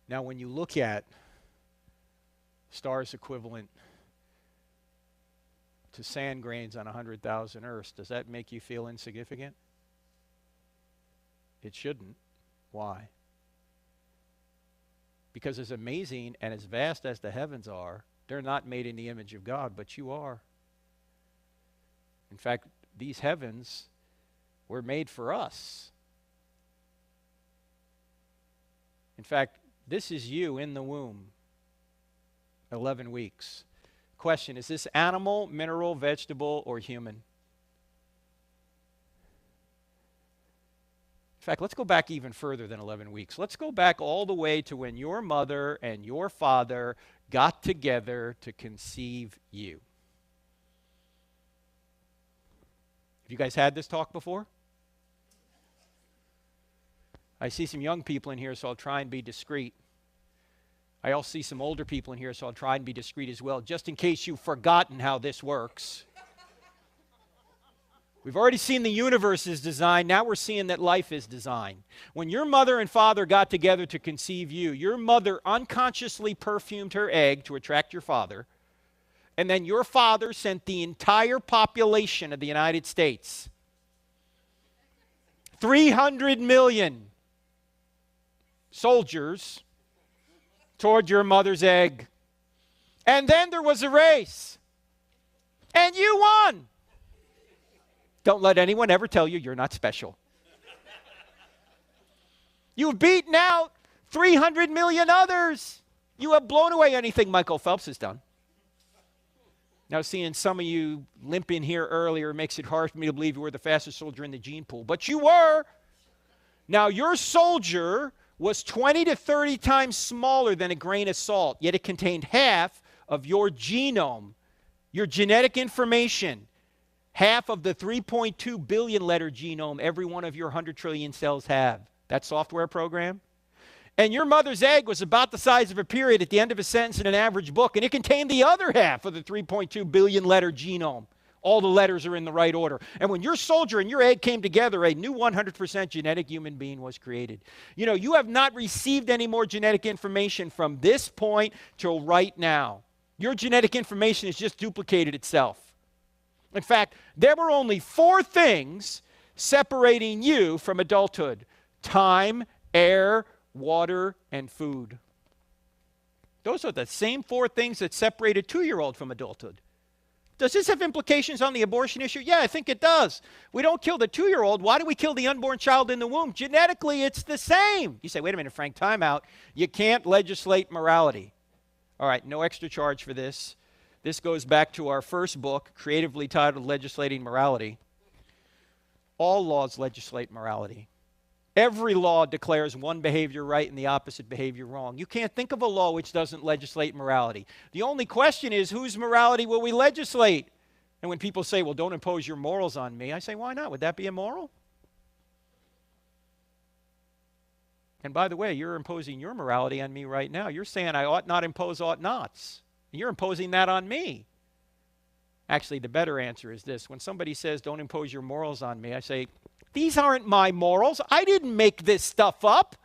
Speaker 3: Now, when you look at stars equivalent to sand grains on 100,000 earths, does that make you feel insignificant? It shouldn't. Why? Because as amazing and as vast as the heavens are, they're not made in the image of God, but you are. In fact, these heavens were made for us. In fact, this is you in the womb, 11 weeks. Question, is this animal, mineral, vegetable, or human? In fact, let's go back even further than 11 weeks. Let's go back all the way to when your mother and your father got together to conceive you. Have you guys had this talk before? I see some young people in here, so I'll try and be discreet. I also see some older people in here, so I'll try and be discreet as well, just in case you've forgotten how this works. We've already seen the universe is designed. Now we're seeing that life is designed. When your mother and father got together to conceive you, your mother unconsciously perfumed her egg to attract your father, and then your father sent the entire population of the United States, 300 million soldiers, toward your mother's egg. And then there was a race. And you won. Don't let anyone ever tell you you're not special. You've beaten out 300 million others. You have blown away anything Michael Phelps has done. Now, seeing some of you limp in here earlier makes it hard for me to believe you were the fastest soldier in the gene pool. But you were. Now, your soldier was 20 to 30 times smaller than a grain of salt, yet it contained half of your genome, your genetic information, half of the 3.2 billion letter genome every one of your 100 trillion cells have. That software program. And your mother's egg was about the size of a period at the end of a sentence in an average book, and it contained the other half of the 3.2 billion letter genome. All the letters are in the right order. And when your soldier and your egg came together, a new 100% genetic human being was created. You know, you have not received any more genetic information from this point till right now. Your genetic information has just duplicated itself. In fact, there were only 4 things separating you from adulthood: time, air, water, and food. Those are the same 4 things that separate a 2-year-old from adulthood. Does this have implications on the abortion issue? Yeah, I think it does. We don't kill the 2-year-old. Why do we kill the unborn child in the womb? Genetically, it's the same. You say, wait a minute, Frank, time out. You can't legislate morality. All right, no extra charge for this. This goes back to our first book, creatively titled Legislating Morality. All laws legislate morality. Every law declares one behavior right and the opposite behavior wrong. You can't think of a law which doesn't legislate morality. The only question is, whose morality will we legislate? And when people say, well, don't impose your morals on me, I say, why not? Would that be immoral? And by the way, you're imposing your morality on me right now. You're saying I ought not impose ought nots. And you're imposing that on me. Actually, the better answer is this. When somebody says, don't impose your morals on me, I say, these aren't my morals. I didn't make this stuff up.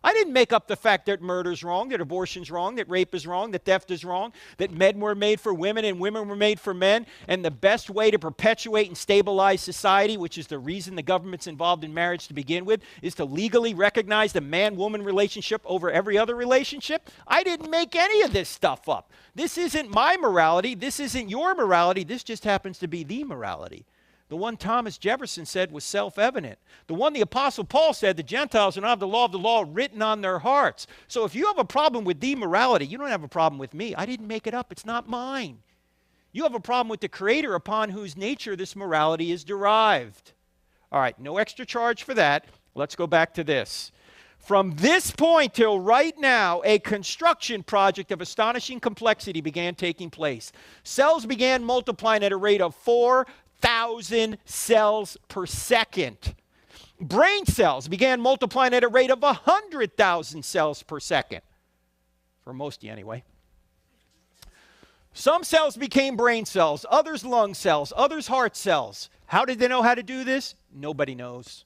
Speaker 3: I didn't make up the fact that murder's wrong, that abortion's wrong, that rape is wrong, that theft is wrong, that men were made for women and women were made for men, and the best way to perpetuate and stabilize society, which is the reason the government's involved in marriage to begin with, is to legally recognize the man-woman relationship over every other relationship. I didn't make any of this stuff up. This isn't my morality. This isn't your morality. This just happens to be the morality. The one Thomas Jefferson said was self-evident. The one the Apostle Paul said, the Gentiles do not have the law of the law written on their hearts. So if you have a problem with the morality, you don't have a problem with me. I didn't make it up. It's not mine. You have a problem with the Creator upon whose nature this morality is derived. All right, no extra charge for that. Let's go back to this. From this point till right now, a construction project of astonishing complexity began taking place. Cells began multiplying at a rate of 4,000 cells per second. Brain cells began multiplying at a rate of 100,000 cells per second. For most of you anyway. Some cells became brain cells, others lung cells, others heart cells. How did they know how to do this? Nobody knows.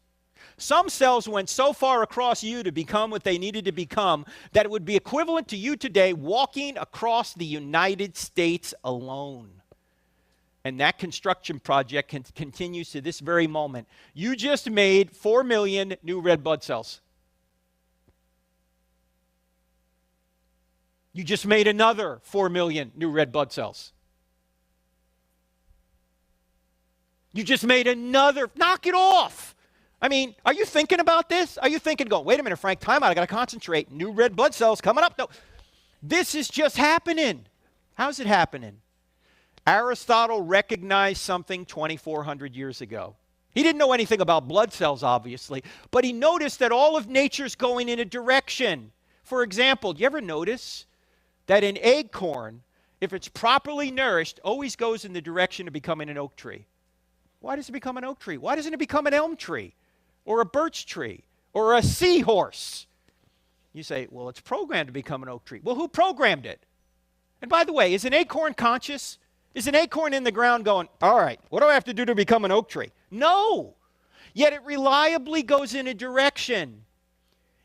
Speaker 3: Some cells went so far across you to become what they needed to become that it would be equivalent to you today walking across the United States alone. And that construction project continues to this very moment. You just made 4 million new red blood cells. You just made another 4 million new red blood cells. You just made another. Knock it off. I mean, are you thinking about this? Are you thinking, going, wait a minute, Frank, time out. I got to concentrate. New red blood cells coming up. No, this is just happening. How's it happening? Aristotle recognized something 2,400 years ago. He didn't know anything about blood cells, obviously, but he noticed that all of nature's going in a direction. For example, do you ever notice that an acorn, if it's properly nourished, always goes in the direction of becoming an oak tree? Why does it become an oak tree? Why doesn't it become an elm tree or a birch tree or a seahorse? You say, well, it's programmed to become an oak tree. Well, who programmed it? And by the way, is an acorn conscious? Is an acorn in the ground going, all right, what do I have to do to become an oak tree? No. Yet it reliably goes in a direction.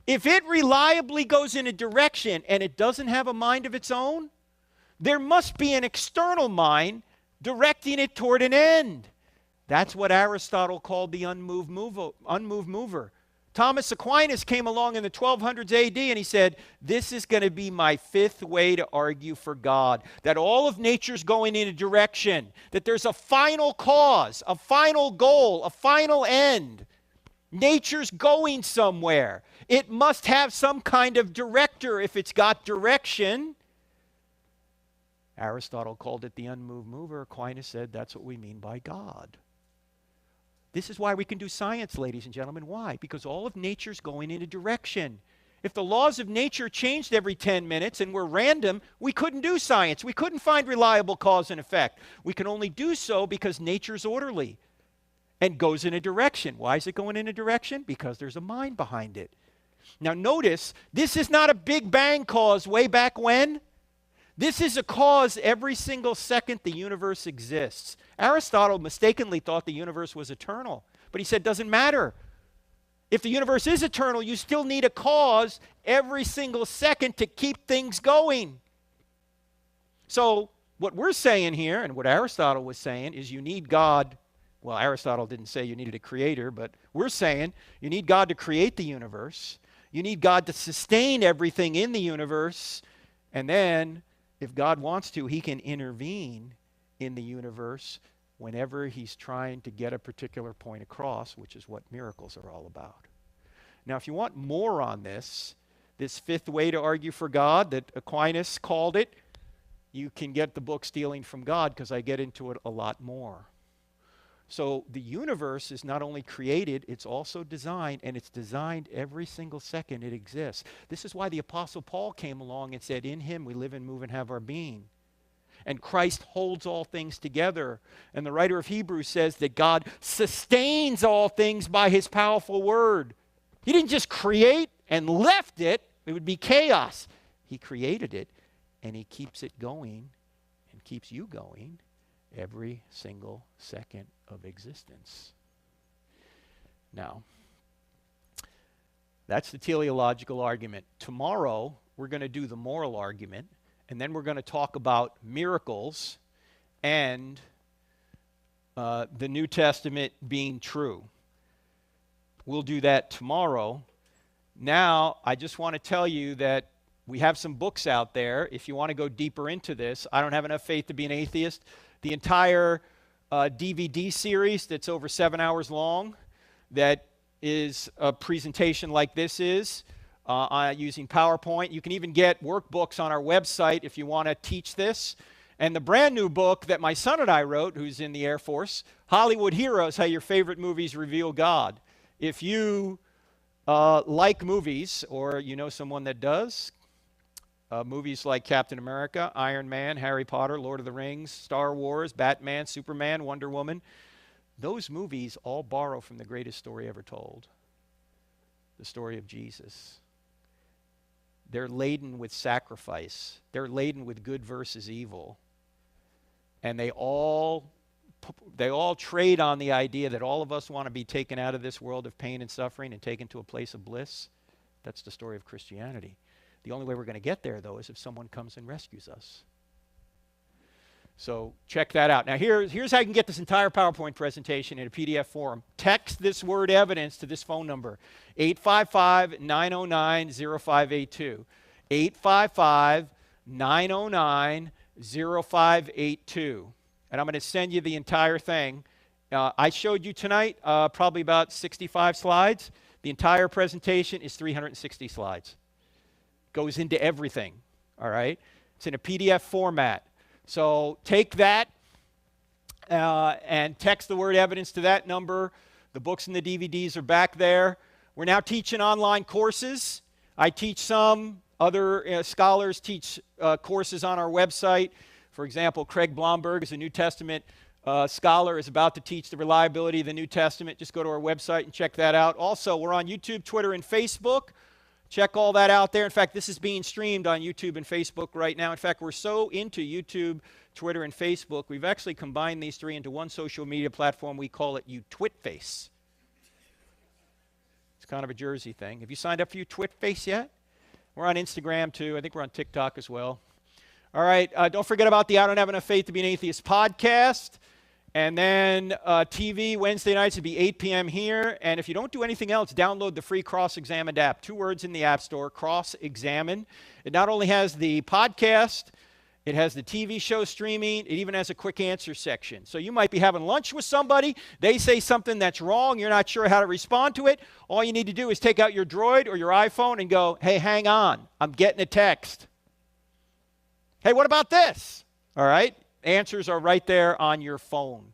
Speaker 3: If it reliably goes in a direction and it doesn't have a mind of its own, there must be an external mind directing it toward an end. That's what Aristotle called the unmoved mover. Thomas Aquinas came along in the 1200s AD and he said, this is going to be my fifth way to argue for God. That all of nature's going in a direction. That there's a final cause, a final goal, a final end. Nature's going somewhere. It must have some kind of director if it's got direction. Aristotle called it the unmoved mover. Aquinas said that's what we mean by God. This is why we can do science, ladies and gentlemen. Why? Because all of nature's going in a direction. If the laws of nature changed every 10 minutes and were random, we couldn't do science. We couldn't find reliable cause and effect. We can only do so because nature's orderly and goes in a direction. Why is it going in a direction? Because there's a mind behind it. Now notice, this is not a Big Bang cause way back when. This is a cause every single second the universe exists. Aristotle mistakenly thought the universe was eternal, but he said it doesn't matter. If the universe is eternal, you still need a cause every single second to keep things going. So what we're saying here, and what Aristotle was saying, is you need God. Well, Aristotle didn't say you needed a creator, but we're saying you need God to create the universe. You need God to sustain everything in the universe, and then if God wants to, he can intervene in the universe whenever he's trying to get a particular point across, which is what miracles are all about. Now, if you want more on this fifth way to argue for God that Aquinas called it, you can get the book Stealing from God, because I get into it a lot more. So the universe is not only created, it's also designed, and it's designed every single second it exists. This is why the Apostle Paul came along and said, in him we live and move and have our being. And Christ holds all things together. And the writer of Hebrews says that God sustains all things by his powerful word. He didn't just create and left it. It would be chaos. He created it, and he keeps it going and keeps you going Every single second of existence. Now, that's the teleological argument. Tomorrow, we're going to do the moral argument, and then we're going to talk about miracles and the New Testament being true. We'll do that tomorrow. Now, I just want to tell you that we have some books out there. If you want to go deeper into this, I don't have enough faith to be an atheist. The entire DVD series that's over 7 hours long, that is a presentation like this is, using PowerPoint. You can even get workbooks on our website if you want to teach this. And the brand new book that my son and I wrote, who's in the Air Force, Hollywood Heroes, How Your Favorite Movies Reveal God. If you like movies, or you know someone that does, movies like Captain America, Iron Man, Harry Potter, Lord of the Rings, Star Wars, Batman, Superman, Wonder Woman, those movies all borrow from the greatest story ever told, the story of Jesus. They're laden with sacrifice. They're laden with good versus evil. And they all trade on the idea that all of us want to be taken out of this world of pain and suffering and taken to a place of bliss. That's the story of Christianity. The only way we're going to get there, though, is if someone comes and rescues us. So check that out. Now here's how you can get this entire PowerPoint presentation in a PDF form. Text this word evidence to this phone number, 855-909-0582. 855-909-0582. And I'm going to send you the entire thing. I showed you tonight probably about 65 slides. The entire presentation is 360 slides. Goes into everything, all right? It's in a PDF format. So take that and text the word evidence to that number. The books and the DVDs are back there. We're now teaching online courses. I teach some. Other scholars teach courses on our website. For example, Craig Blomberg is a New Testament scholar, is about to teach the reliability of the New Testament. Just go to our website and check that out. Also, we're on YouTube, Twitter, and Facebook. Check all that out there. In fact, this is being streamed on YouTube and Facebook right now. In fact, we're so into YouTube, Twitter, and Facebook, we've actually combined these three into one social media platform. We call it UTwitface. It's kind of a Jersey thing. Have you signed up for UTwitface yet? We're on Instagram, too. I think we're on TikTok as well. All right, don't forget about the I Don't Have Enough Faith to Be an Atheist podcast. And then TV, Wednesday nights, it'll be 8 p.m. here. And if you don't do anything else, download the free Cross-Examined app. 2 words in the App Store, Cross-Examine. It not only has the podcast, it has the TV show streaming. It even has a quick answer section. So you might be having lunch with somebody. They say something that's wrong. You're not sure how to respond to it. All you need to do is take out your Droid or your iPhone and go, hey, hang on. I'm getting a text. Hey, what about this? All right? Answers are right there on your phone,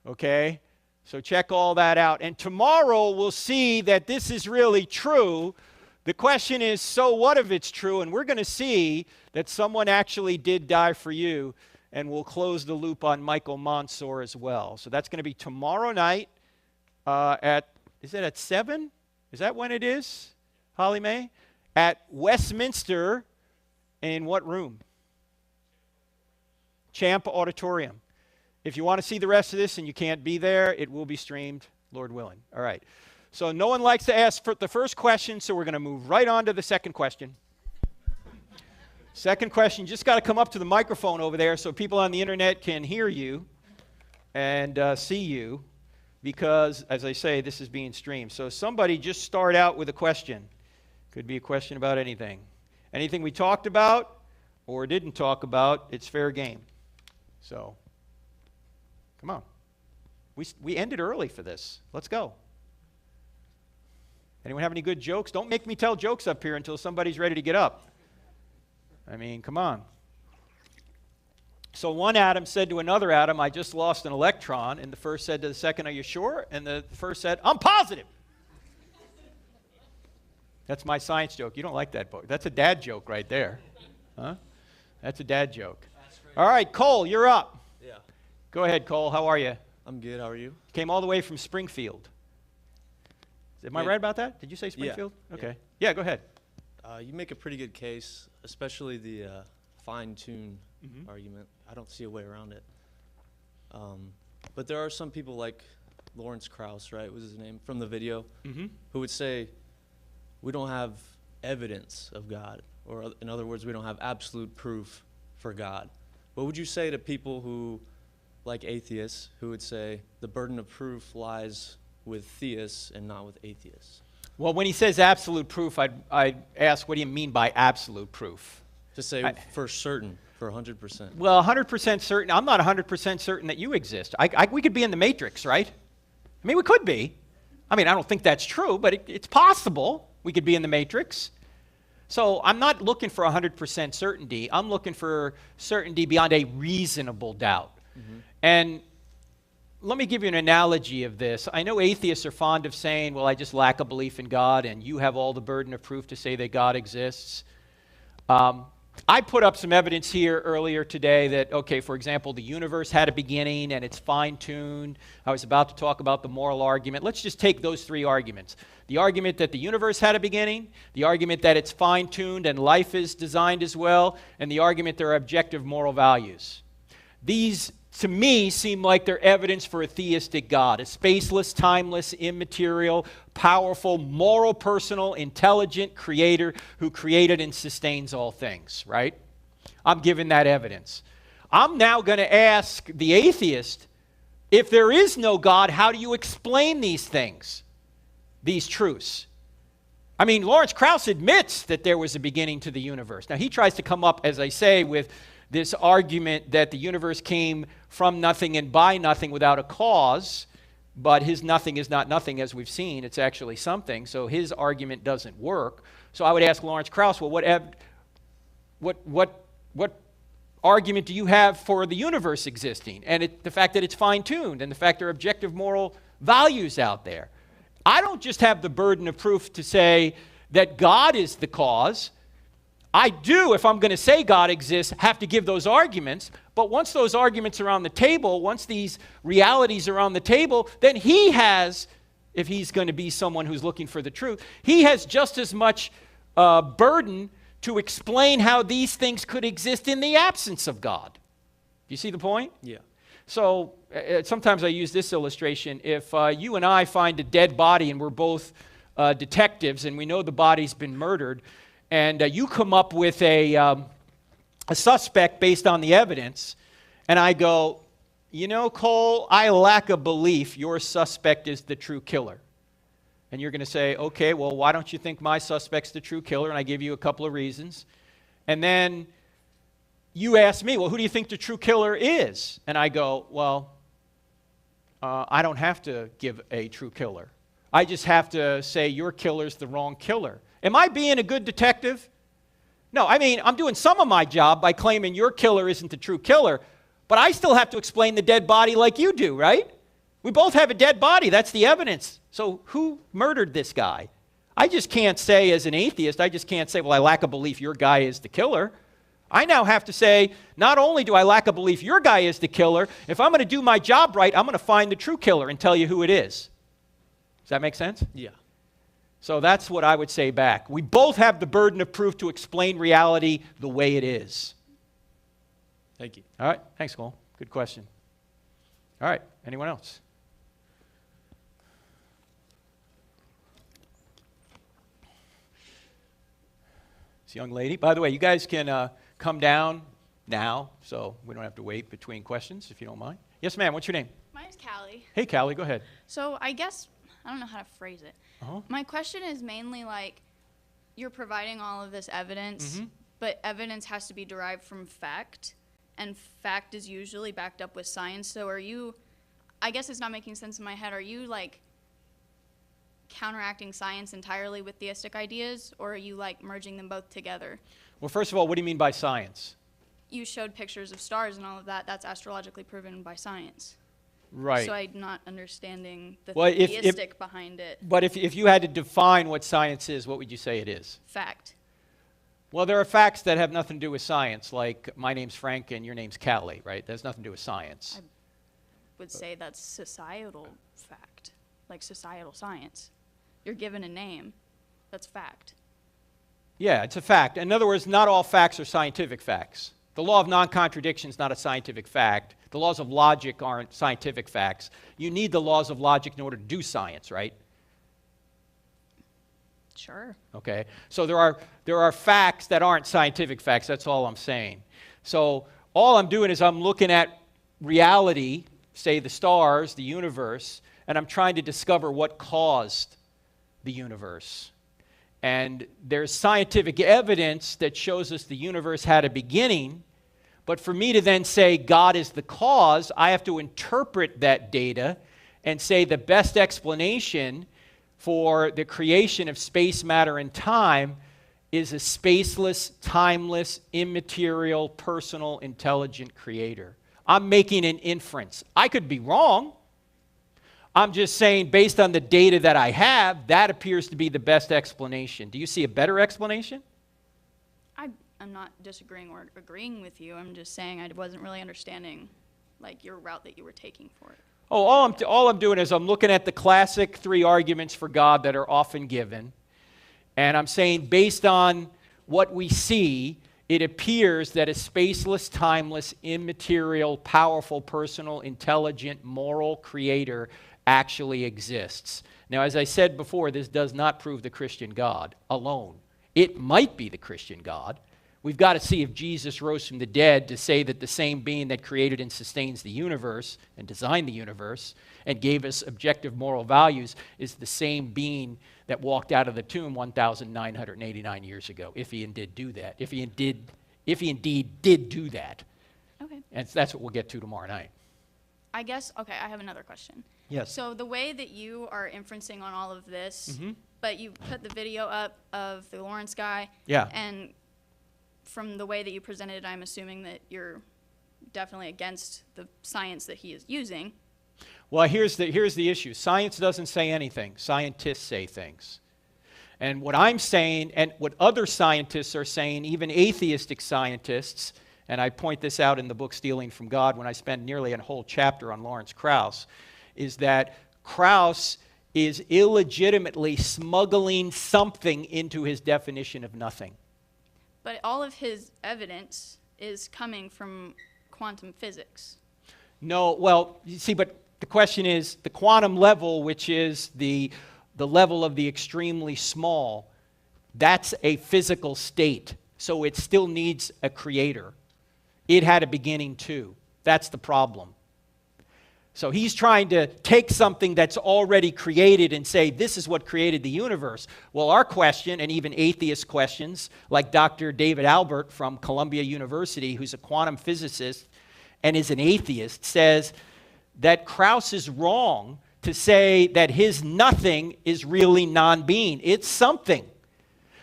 Speaker 3: okay? So check all that out. And tomorrow we'll see that this is really true. The question is, so what if it's true? And we're going to see that someone actually did die for you, and we'll close the loop on Michael Monsoor as well. So that's going to be tomorrow night is it at 7? Is that when it is, Holly Mae? At Westminster, in what room? Champ Auditorium. If you want to see the rest of this and you can't be there, it will be streamed, Lord willing. All right. So no one likes to ask for the first question, so we're going to move right on to the second question. Second question, just got to come up to the microphone over there so people on the internet can hear you and see you, because, as I say, this is being streamed. So somebody just start out with a question. Could be a question about anything. Anything we talked about or didn't talk about, it's fair game. So, come on. We ended early for this. Let's go. Anyone have any good jokes? Don't make me tell jokes up here until somebody's ready to get up. I mean, come on. So one atom said to another atom, I just lost an electron. And the first said to the second, are you sure? And the first said, I'm positive. That's my science joke. You don't like that book. That's a dad joke right there. Huh? That's a dad joke. All right, Cole, you're up.
Speaker 7: Yeah.
Speaker 3: Go ahead, Cole. How are you?
Speaker 7: I'm good. How are you?
Speaker 3: Came all the way from Springfield. Am I right about that? Did you say Springfield?
Speaker 7: Yeah.
Speaker 3: Okay. Yeah, go ahead.
Speaker 7: You make a pretty good case, especially the fine-tune argument. I don't see a way around it. But there are some people like Lawrence Krauss, right, was his name, from the video, who would say, we don't have evidence of God, or in other words, we don't have absolute proof for God. What would you say to people who, like atheists, who would say the burden of proof lies with theists and not with atheists?
Speaker 3: Well, when he says absolute proof, I'd ask, what do you mean by absolute proof?
Speaker 7: To say for certain, for 100%.
Speaker 3: Well, 100% certain. I'm not 100% certain that you exist. We could be in the Matrix, right? I mean, we could be. I mean, I don't think that's true, but it's possible we could be in the Matrix. So I'm not looking for 100% certainty. I'm looking for certainty beyond a reasonable doubt. And let me give you an analogy of this. I know atheists are fond of saying, well, I just lack a belief in God, and you have all the burden of proof to say that God exists. I put up some evidence here earlier today that, okay, for example, the universe had a beginning and it's fine-tuned. I was about to talk about the moral argument. Let's just take those three arguments. The argument that the universe had a beginning, the argument that it's fine-tuned and life is designed as well, and the argument there are objective moral values. These, to me, seem like they're evidence for a theistic God, a spaceless, timeless, immaterial, powerful, moral, personal, intelligent creator who created and sustains all things, right? I'm giving that evidence. I'm now going to ask the atheist, if there is no God, how do you explain these things, these truths? I mean, Lawrence Krauss admits that there was a beginning to the universe. Now, he tries to come up, as I say, with this argument that the universe came from nothing and by nothing without a cause, but his nothing is not nothing, as we've seen. It's actually something, so his argument doesn't work. So I would ask Lawrence Krauss, well, what argument do you have for the universe existing, and the fact that it's fine-tuned, and the fact there are objective moral values out there? I don't just have the burden of proof to say that God is the cause. I do, if I'm going to say God exists, have to give those arguments. But once those arguments are on the table, once these realities are on the table, then he has, if he's going to be someone who's looking for the truth, he has just as much burden to explain how these things could exist in the absence of God. Do you see the point?
Speaker 7: Yeah.
Speaker 3: So sometimes I use this illustration. If you and I find a dead body and we're both detectives and we know the body's been murdered, and you come up with a suspect based on the evidence, and I go, you know, Cole, I lack a belief your suspect is the true killer. And you're going to say, okay, well, why don't you think my suspect's the true killer? And I give you a couple of reasons. And then you ask me, well, who do you think the true killer is? And I go, well, I don't have to give a true killer. I just have to say your killer's the wrong killer. Am I being a good detective? No, I mean, I'm doing some of my job by claiming your killer isn't the true killer, but I still have to explain the dead body like you do, right? We both have a dead body. That's the evidence. So who murdered this guy? I just can't say, as an atheist, I just can't say, well, I lack a belief your guy is the killer. I now have to say, not only do I lack a belief your guy is the killer, if I'm going to do my job right, I'm going to find the true killer and tell you who it is. Does that make sense?
Speaker 7: Yeah.
Speaker 3: So that's what I would say back. We both have the burden of proof to explain reality the way it is.
Speaker 7: Thank you.
Speaker 3: All right. Thanks, Cole. Good question. All right. Anyone else? This young lady. By the way, you guys can come down now, so we don't have to wait between questions, if you don't mind. Yes, ma'am. What's your name?
Speaker 8: My name's Callie.
Speaker 3: Hey, Callie. Go ahead.
Speaker 8: So I guess, I don't know how to phrase it. My question is mainly like, you're providing all of this evidence, but evidence has to be derived from fact, and fact is usually backed up with science. So are you, I guess it's not making sense in my head, are you like counteracting science entirely with theistic ideas, or are you like merging them both together?
Speaker 3: Well, first of all, what do you mean by science?
Speaker 8: You showed pictures of stars and all of that. That's astrologically proven by science.
Speaker 3: Right.
Speaker 8: So I'm not understanding the
Speaker 3: Well,
Speaker 8: theistic behind it.
Speaker 3: But if you had to define what science is, what would you say it is?
Speaker 8: Fact.
Speaker 3: Well, there are facts that have nothing to do with science, like my name's Frank and your name's Callie, right? That has nothing to do with science.
Speaker 8: I would say that's societal fact, like societal science. You're given a name. That's fact.
Speaker 3: Yeah, it's a fact. In other words, not all facts are scientific facts. The law of non-contradiction is not a scientific fact. The laws of logic aren't scientific facts. You need the laws of logic in order to do science, right?
Speaker 8: Sure.
Speaker 3: Okay. So there are facts that aren't scientific facts. That's all I'm saying. So all I'm doing is I'm looking at reality, say the stars, the universe, and I'm trying to discover what caused the universe. And there's scientific evidence that shows us the universe had a beginning, but for me to then say God is the cause, I have to interpret that data and say the best explanation for the creation of space, matter, and time is a spaceless, timeless, immaterial, personal, intelligent creator. I'm making an inference. I could be wrong. I'm just saying, based on the data that I have, that appears to be the best explanation. Do you see a better explanation?
Speaker 8: I'm not disagreeing or agreeing with you. I'm just saying I wasn't really understanding like your route that you were taking for it.
Speaker 3: Oh, all I'm doing is I'm looking at the classic 3 arguments for God that are often given, and I'm saying, based on what we see, it appears that a spaceless, timeless, immaterial, powerful, personal, intelligent, moral creator actually exists. Now, as I said before, this does not prove the Christian God alone. It might be the Christian God. We've got to see if Jesus rose from the dead to say that the same being that created and sustains the universe and designed the universe and gave us objective moral values is the same being that walked out of the tomb 1,989 years ago, if he indeed do that. If he indeed did do that.
Speaker 8: Okay.
Speaker 3: And that's what we'll get to tomorrow night.
Speaker 8: I guess, okay, I have another question.
Speaker 3: Yes.
Speaker 8: So the way that you are inferencing on all of this, but you put the video up of the Lawrence guy.
Speaker 3: Yeah.
Speaker 8: And from the way that you presented it, I'm assuming that you're definitely against the science that he is using.
Speaker 3: Well, here's the issue. Science doesn't say anything. Scientists say things. And what I'm saying, and what other scientists are saying, even atheistic scientists, and I point this out in the book Stealing from God when I spend nearly a whole chapter on Lawrence Krauss, is that Krauss is illegitimately smuggling something into his definition of nothing.
Speaker 8: But all of his evidence is coming from quantum physics.
Speaker 3: No, well, you see, but the question is the quantum level, which is the level of the extremely small, that's a physical state. So it still needs a creator. It had a beginning too. That's the problem. So he's trying to take something that's already created and say, this is what created the universe. Well, our question, and even atheist questions, like Dr. David Albert from Columbia University, who's a quantum physicist and is an atheist, says that Krauss is wrong to say that his nothing is really non-being. It's something.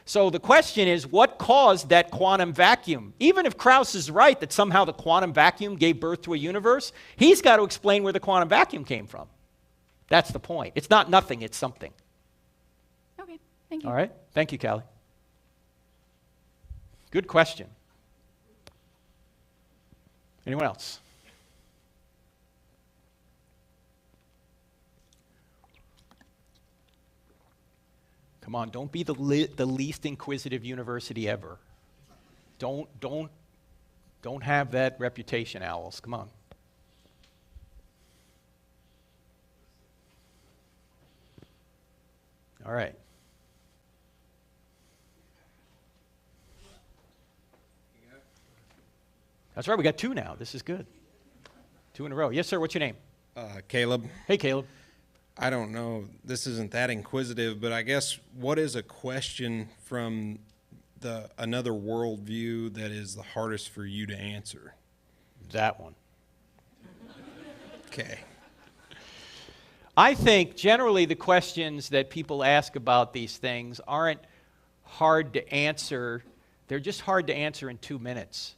Speaker 3: So the question is, what caused that quantum vacuum? Even if Krauss is right that somehow the quantum vacuum gave birth to a universe, he's got to explain where the quantum vacuum came from. That's the point. It's not nothing, it's something.
Speaker 8: Okay, thank you.
Speaker 3: All right? Thank you, Callie. Good question. Anyone else? Come on, don't be the least inquisitive university ever. Don't have that reputation, owls. Come on. All right. That's right, we got 2 now. This is good. 2 in a row. Yes, sir, what's your name?
Speaker 9: Caleb.
Speaker 3: Hey, Caleb.
Speaker 9: I don't know, this isn't that inquisitive, but I guess what is a question from another worldview that is the hardest for you to answer?
Speaker 3: That one.
Speaker 9: Okay.
Speaker 3: I think generally the questions that people ask about these things aren't hard to answer. They're just hard to answer in 2 minutes.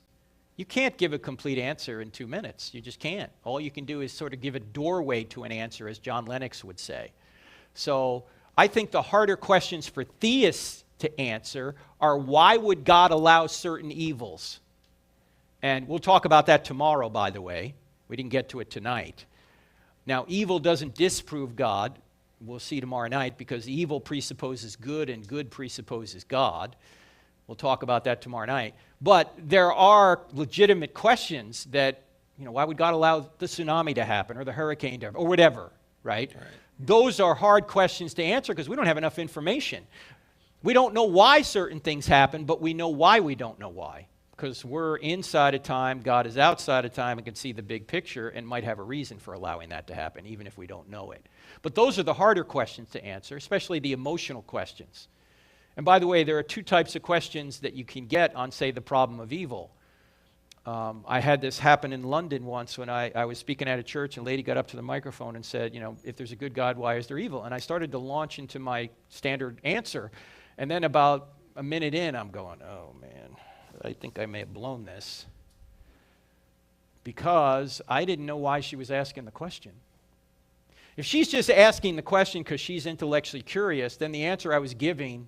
Speaker 3: You can't give a complete answer in 2 minutes. You just can't. All you can do is sort of give a doorway to an answer, as John Lennox would say. So I think the harder questions for theists to answer are, why would God allow certain evils? And we'll talk about that tomorrow, by the way. We didn't get to it tonight. Now, evil doesn't disprove God. We'll see tomorrow night, because evil presupposes good and good presupposes God. We'll talk about that tomorrow night. But there are legitimate questions that, why would God allow the tsunami to happen or the hurricane to happen or whatever, right? Those are hard questions to answer because we don't have enough information. We don't know why certain things happen, but we know why we don't know why. Because we're inside of time, God is outside of time and can see the big picture and might have a reason for allowing that to happen, even if we don't know it. But those are the harder questions to answer, especially the emotional questions. And by the way, there are two types of questions that you can get on, say, the problem of evil. I had this happen in London once when I was speaking at a church, and a lady got up to the microphone and said, if there's a good God, why is there evil? And I started to launch into my standard answer. And then about a minute in, I'm going, oh, man, I think I may have blown this. Because I didn't know why she was asking the question. If she's just asking the question because she's intellectually curious, then the answer I was giving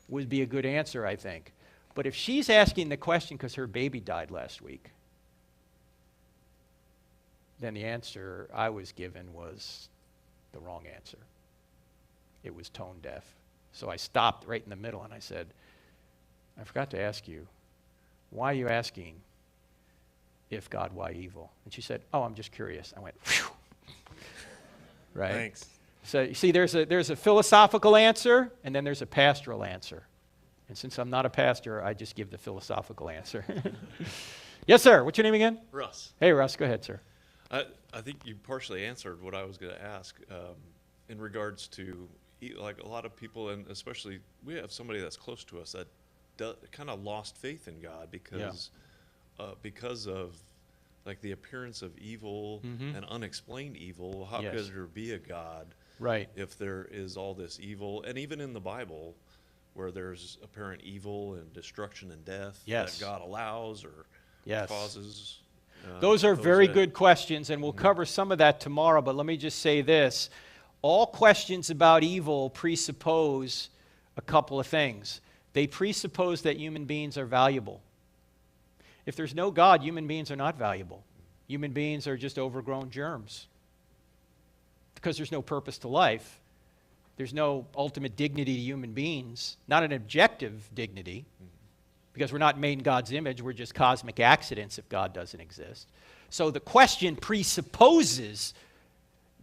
Speaker 3: would be a good answer, I think. But if she's asking the question because her baby died last week, then the answer I was given was the wrong answer. It was tone deaf. So I stopped right in the middle and I said, I forgot to ask you, why are you asking, if God, why evil? And she said, oh, I'm just curious. I went, phew. Right?
Speaker 10: Thanks.
Speaker 3: So you see, there's a philosophical answer, and then there's a pastoral answer. And since I'm not a pastor, I just give the philosophical answer. Yes, sir. What's your name again?
Speaker 10: Russ.
Speaker 3: Hey, Russ. Go ahead, sir.
Speaker 10: I think you partially answered what I was going to ask in regards to, like, a lot of people, and especially we have somebody that's close to us that kind of lost faith in God because of like the appearance of evil and unexplained evil. How could there be a God if there is all this evil? And even in the Bible, where there's apparent evil and destruction and death that God allows or causes.
Speaker 3: Those are very good questions, and we'll cover some of that tomorrow, but let me just say this. All questions about evil presuppose a couple of things. They presuppose that human beings are valuable. If there's no God, human beings are not valuable. Human beings are just overgrown germs. Because there's no purpose to life. There's no ultimate dignity to human beings, not an objective dignity, because we're not made in God's image. We're just cosmic accidents if God doesn't exist. So the question presupposes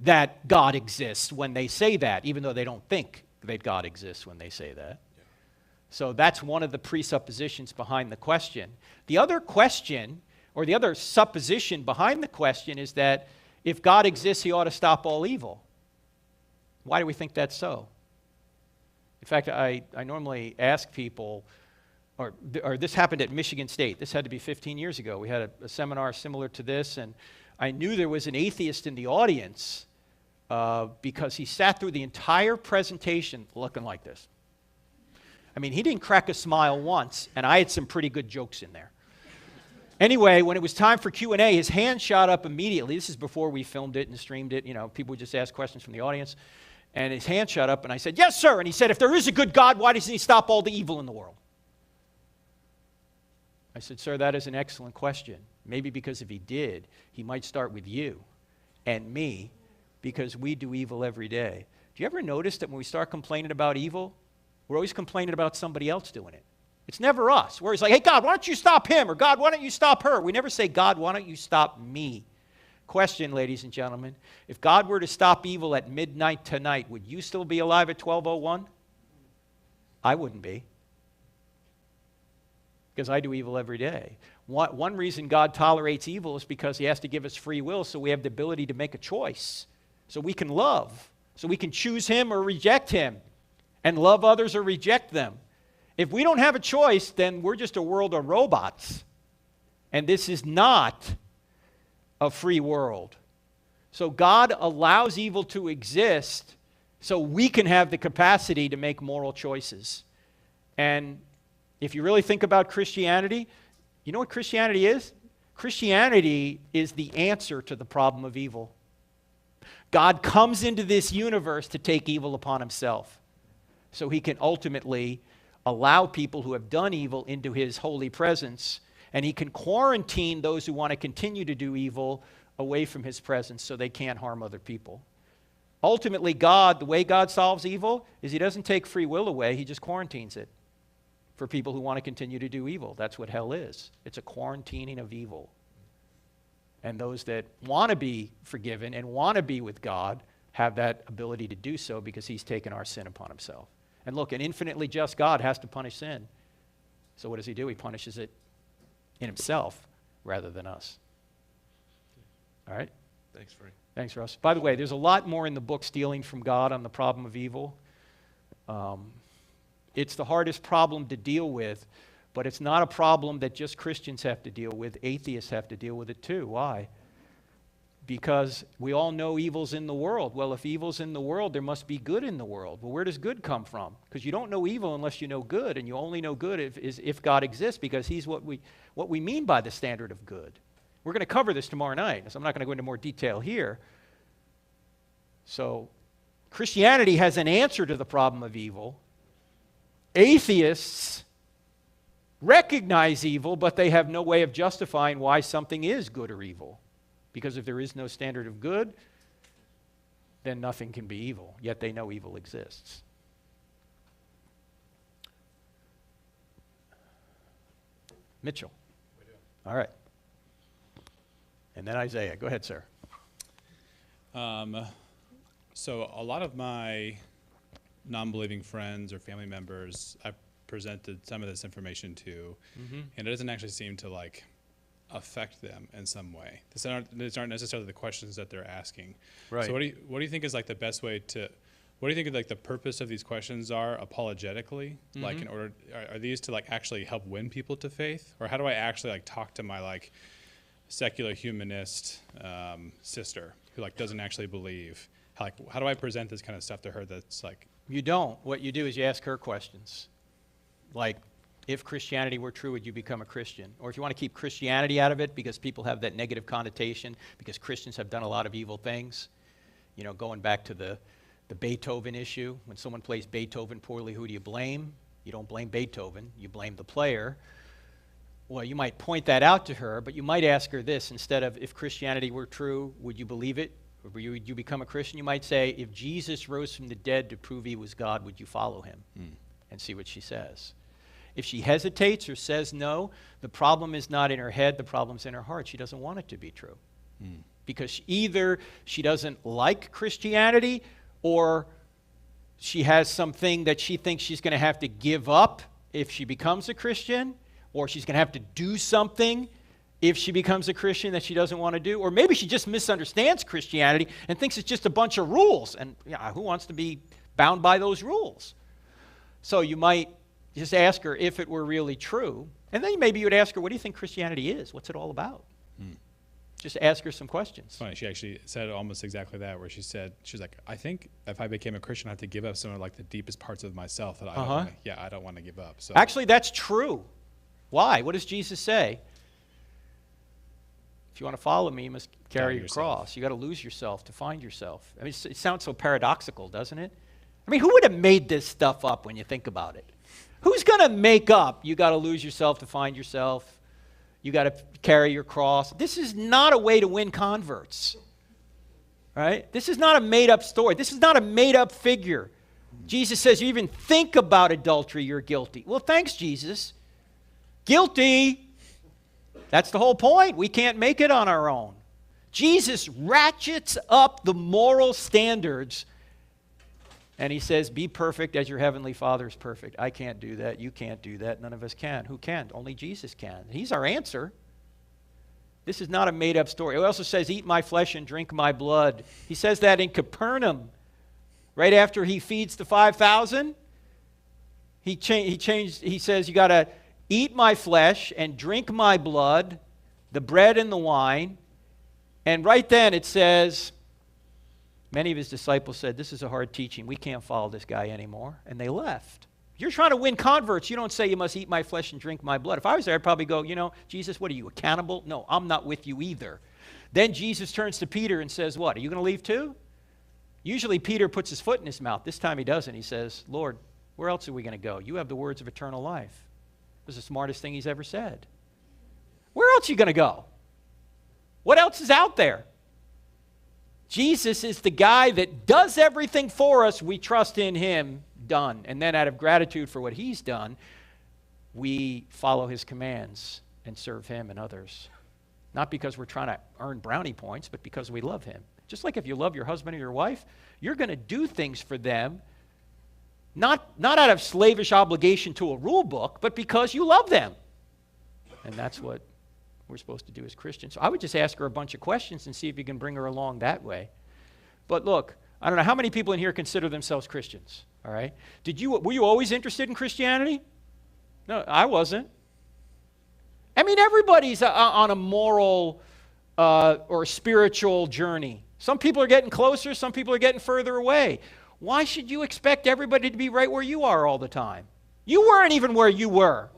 Speaker 3: that God exists when they say that, even though they don't think that God exists when they say that. So that's one of the presuppositions behind the question. The other question, or the other supposition behind the question, is that if God exists, he ought to stop all evil. Why do we think that's so? In fact, I normally ask people, or this happened at Michigan State. This had to be 15 years ago. We had a seminar similar to this, and I knew there was an atheist in the audience because he sat through the entire presentation looking like this. I mean, he didn't crack a smile once, and I had some pretty good jokes in there. Anyway, when it was time for Q&A, his hand shot up immediately. This is before we filmed it and streamed it. People would just ask questions from the audience. And his hand shot up, and I said, yes, sir. And he said, if there is a good God, why doesn't he stop all the evil in the world? I said, sir, that is an excellent question. Maybe because if he did, he might start with you and me, because we do evil every day. Do you ever notice that when we start complaining about evil, we're always complaining about somebody else doing it? It's never us. We're always like, hey, God, why don't you stop him? Or God, why don't you stop her? We never say, God, why don't you stop me? Question, ladies and gentlemen. If God were to stop evil at midnight tonight, would you still be alive at 12:01? I wouldn't be. Because I do evil every day. One reason God tolerates evil is because he has to give us free will so we have the ability to make a choice. So we can love. So we can choose him or reject him. And love others or reject them. If we don't have a choice, then we're just a world of robots. And this is not a free world. So God allows evil to exist so we can have the capacity to make moral choices. And if you really think about Christianity, you know what Christianity is? Christianity is the answer to the problem of evil. God comes into this universe to take evil upon himself so he can ultimately allow people who have done evil into his holy presence, and he can quarantine those who want to continue to do evil away from his presence so they can't harm other people. Ultimately, God, the way God solves evil is he doesn't take free will away, he just quarantines it for people who want to continue to do evil. That's what hell is. It's a quarantining of evil. And those that want to be forgiven and want to be with God have that ability to do so because he's taken our sin upon himself. And look, an infinitely just God has to punish sin. So what does he do? He punishes it in himself rather than us. All right?
Speaker 10: Thanks, Frank.
Speaker 3: Thanks, Russ. By the way, there's a lot more in the book Stealing from God on the problem of evil. It's the hardest problem to deal with, but it's not a problem that just Christians have to deal with. Atheists have to deal with it too. Why? Because we all know evil's in the world. Well, if evil's in the world, there must be good in the world. Well, where does good come from? Because you don't know evil unless you know good, and you only know good if God exists, because he's what we mean by the standard of good. We're going to cover this tomorrow night, so I'm not going to go into more detail here. So Christianity has an answer to the problem of evil. Atheists recognize evil, but they have no way of justifying why something is good or evil. Because if there is no standard of good, then nothing can be evil, yet they know evil exists. Mitchell. All right. And then Isaiah. Go ahead, sir.
Speaker 11: So a lot of my non-believing friends or family members I've presented some of this information to, and it doesn't actually seem to like affect them in some way. These aren't necessarily the questions that they're asking.
Speaker 3: Right.
Speaker 11: So what do you think is like the best way to, what do you think like the purpose of these questions are apologetically? Like in order, are these to like actually help win people to faith? Or how do I actually like talk to my like secular humanist sister who like doesn't actually believe? How do I present this kind of stuff to her that's like...
Speaker 3: You don't. What you do is you ask her questions. Like, if Christianity were true, would you become a Christian? Or if you want to keep Christianity out of it because people have that negative connotation, because Christians have done a lot of evil things, you know, going back to the Beethoven issue, when someone plays Beethoven poorly, who do you blame? You don't blame Beethoven, you blame the player. Well, you might point that out to her, but you might ask her this instead of, if Christianity were true, would you believe it? Or would you become a Christian? You might say, if Jesus rose from the dead to prove he was God, would you follow him? And see what she says. If she hesitates or says no, the problem is not in her head, the problem's in her heart. She doesn't want it to be true. Because either she doesn't like Christianity, or she has something that she thinks she's going to have to give up if she becomes a Christian, or she's going to have to do something if she becomes a Christian that she doesn't want to do. Or maybe she just misunderstands Christianity and thinks it's just a bunch of rules. And who wants to be bound by those rules? So you might just ask her if it were really true. And then maybe you would ask her, what do you think Christianity is? What's it all about? Just ask her some questions.
Speaker 11: It's funny, she actually said almost exactly that, where she said, she's like, I think if I became a Christian, I have to give up some of like the deepest parts of myself that I don't want to give up. So
Speaker 3: actually, that's true. Why? What does Jesus say? If you want to follow me, you must carry your cross. You got to lose yourself to find yourself. I mean, it sounds so paradoxical, doesn't it? I mean, who would have made this stuff up when you think about it? Who's going to make up, you got to lose yourself to find yourself? You got to carry your cross. This is not a way to win converts. Right? This is not a made-up story. This is not a made-up figure. Jesus says, you even think about adultery, you're guilty. Well, thanks, Jesus. Guilty. That's the whole point. We can't make it on our own. Jesus ratchets up the moral standards, and he says, be perfect as your heavenly Father is perfect. I can't do that. You can't do that. None of us can. Who can? Only Jesus can. He's our answer. This is not a made-up story. He also says, eat my flesh and drink my blood. He says that in Capernaum. Right after he feeds the 5,000, he says, you got to eat my flesh and drink my blood, the bread and the wine. And right then it says, many of his disciples said, this is a hard teaching. We can't follow this guy anymore. And they left. You're trying to win converts. You don't say you must eat my flesh and drink my blood. If I was there, I'd probably go, Jesus, what are you, a cannibal? No, I'm not with you either. Then Jesus turns to Peter and says, what, are you going to leave too? Usually Peter puts his foot in his mouth. This time he doesn't. He says, Lord, where else are we going to go? You have the words of eternal life. It was the smartest thing he's ever said. Where else are you going to go? What else is out there? Jesus is the guy that does everything for us. We trust in him, done. And then out of gratitude for what he's done, we follow his commands and serve him and others. Not because we're trying to earn brownie points, but because we love him. Just like if you love your husband or your wife, you're going to do things for them, not out of slavish obligation to a rule book, but because you love them. And that's what we're supposed to do as Christians. So I would just ask her a bunch of questions and see if you can bring her along that way. But look, I don't know how many people in here consider themselves Christians, all right? Were you always interested in Christianity? No, I wasn't. I mean, everybody's on a moral or a spiritual journey. Some people are getting closer, some people are getting further away. Why should you expect everybody to be right where you are all the time? You weren't even where you were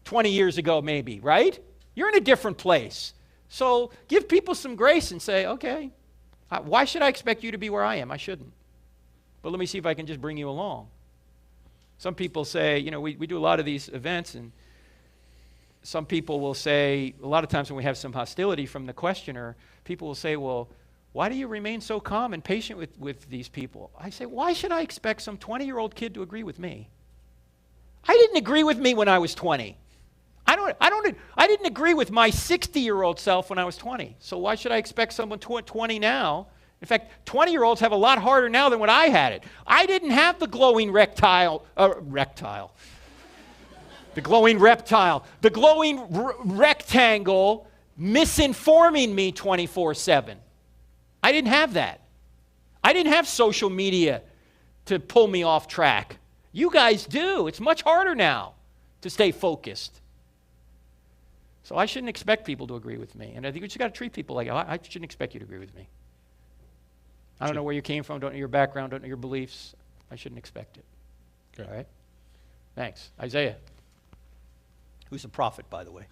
Speaker 3: 20 years ago, maybe, right? You're in a different place. So give people some grace and say, okay, why should I expect you to be where I am? I shouldn't. But let me see if I can just bring you along. Some people say, you know, we do a lot of these events, and some people will say, a lot of times when we have some hostility from the questioner, people will say, well, why do you remain so calm and patient with these people? I say, why should I expect some 20-year-old kid to agree with me? I didn't agree with me when I was 20. I didn't agree with my 60-year-old self when I was 20. So why should I expect someone 20 now? In fact, 20-year-olds have a lot harder now than when I had it. I didn't have the glowing rectile. The glowing reptile. The glowing rectangle misinforming me 24/7. I didn't have that. I didn't have social media to pull me off track. You guys do. It's much harder now to stay focused. So I shouldn't expect people to agree with me. And I think we just got to treat people like, I shouldn't expect you to agree with me. I don't know where you came from, don't know your background, don't know your beliefs. I shouldn't expect it.
Speaker 11: Okay.
Speaker 3: All right? Thanks. Isaiah. Who's a prophet, by the way?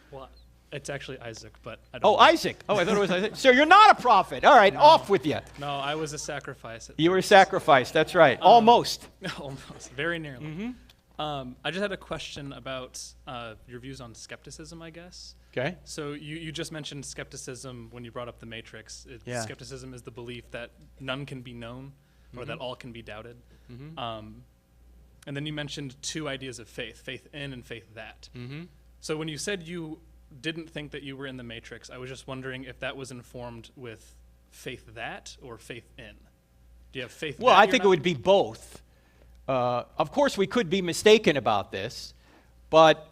Speaker 12: Well, it's actually Isaac, but I don't
Speaker 3: know.
Speaker 12: Isaac.
Speaker 3: Oh, I thought it was Isaac. So you're not a prophet. All right, no. Off with you.
Speaker 12: No, I was a sacrifice.
Speaker 3: You were a sacrifice, that's right. Almost.
Speaker 12: Almost. Very nearly. Mm-hmm. I just had a question about your views on skepticism, I guess.
Speaker 3: Okay.
Speaker 12: So you just mentioned skepticism when you brought up the Matrix.
Speaker 3: Yeah.
Speaker 12: Skepticism is the belief that none can be known or that all can be doubted.
Speaker 3: Mm-hmm.
Speaker 12: And then you mentioned two ideas of faith, faith in and faith that.
Speaker 3: Mm-hmm.
Speaker 12: So when you said you didn't think that you were in the Matrix, I was just wondering if that was informed with faith that or faith in. Do you have faith
Speaker 3: Well,
Speaker 12: that
Speaker 3: I think it would be both. Of course, we could be mistaken about this, but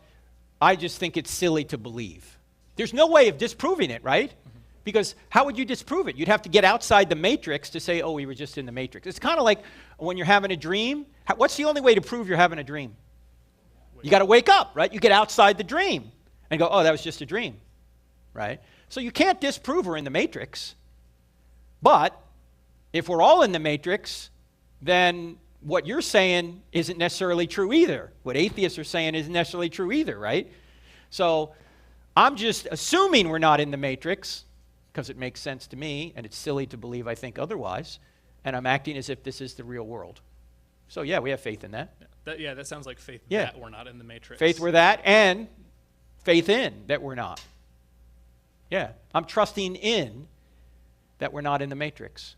Speaker 3: I just think it's silly to believe. There's no way of disproving it, right? Mm-hmm. Because how would you disprove it? You'd have to get outside the Matrix to say, oh, we were just in the Matrix. It's kind of like when you're having a dream. What's the only way to prove you're having a dream? You got to wake up, right? You get outside the dream and go, oh, that was just a dream, right? So you can't disprove we're in the Matrix. But if we're all in the Matrix, then what you're saying isn't necessarily true either. What atheists are saying isn't necessarily true either, right? So I'm just assuming we're not in the Matrix because it makes sense to me, and it's silly to believe I think otherwise, and I'm acting as if this is the real world. So yeah, we have faith in that.
Speaker 12: That sounds like faith that we're not in the Matrix.
Speaker 3: Faith we're that, and faith in that we're not. Yeah, I'm trusting in that we're not in the Matrix.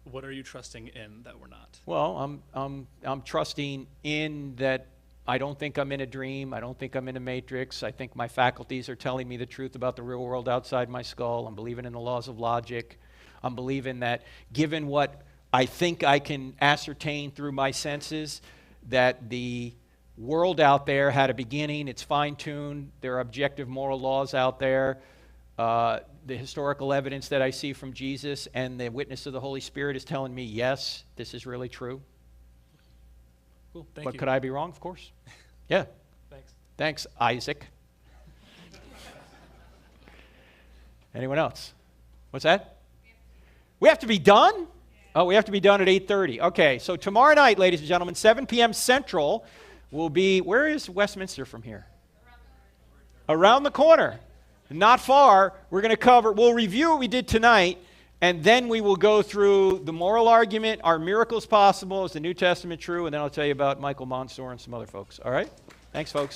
Speaker 12: What are you trusting in that we're not?
Speaker 3: Well, I'm trusting in that I don't think I'm in a dream. I don't think I'm in a matrix. I think my faculties are telling me the truth about the real world outside my skull. I'm believing in the laws of logic. I'm believing that given what I think I can ascertain through my senses, that the world out there had a beginning. It's fine-tuned. There are objective moral laws out there. The historical evidence that I see from Jesus and the witness of the Holy Spirit is telling me, yes, this is really true.
Speaker 12: Cool, thank you.
Speaker 3: But could I be wrong? Of course. Yeah.
Speaker 12: Thanks.
Speaker 3: Thanks, Isaac. Anyone else? What's that? We have to be done? Oh, we have to be done at 8:30. Okay, so tomorrow night, ladies and gentlemen, 7 p.m. Central will be, where is Westminster from here? Around the corner. Not far. We're going to cover, we'll review what we did tonight, and then we will go through the moral argument, are miracles possible, is the New Testament true, and then I'll tell you about Michael Monsoor and some other folks. All right? Thanks, folks.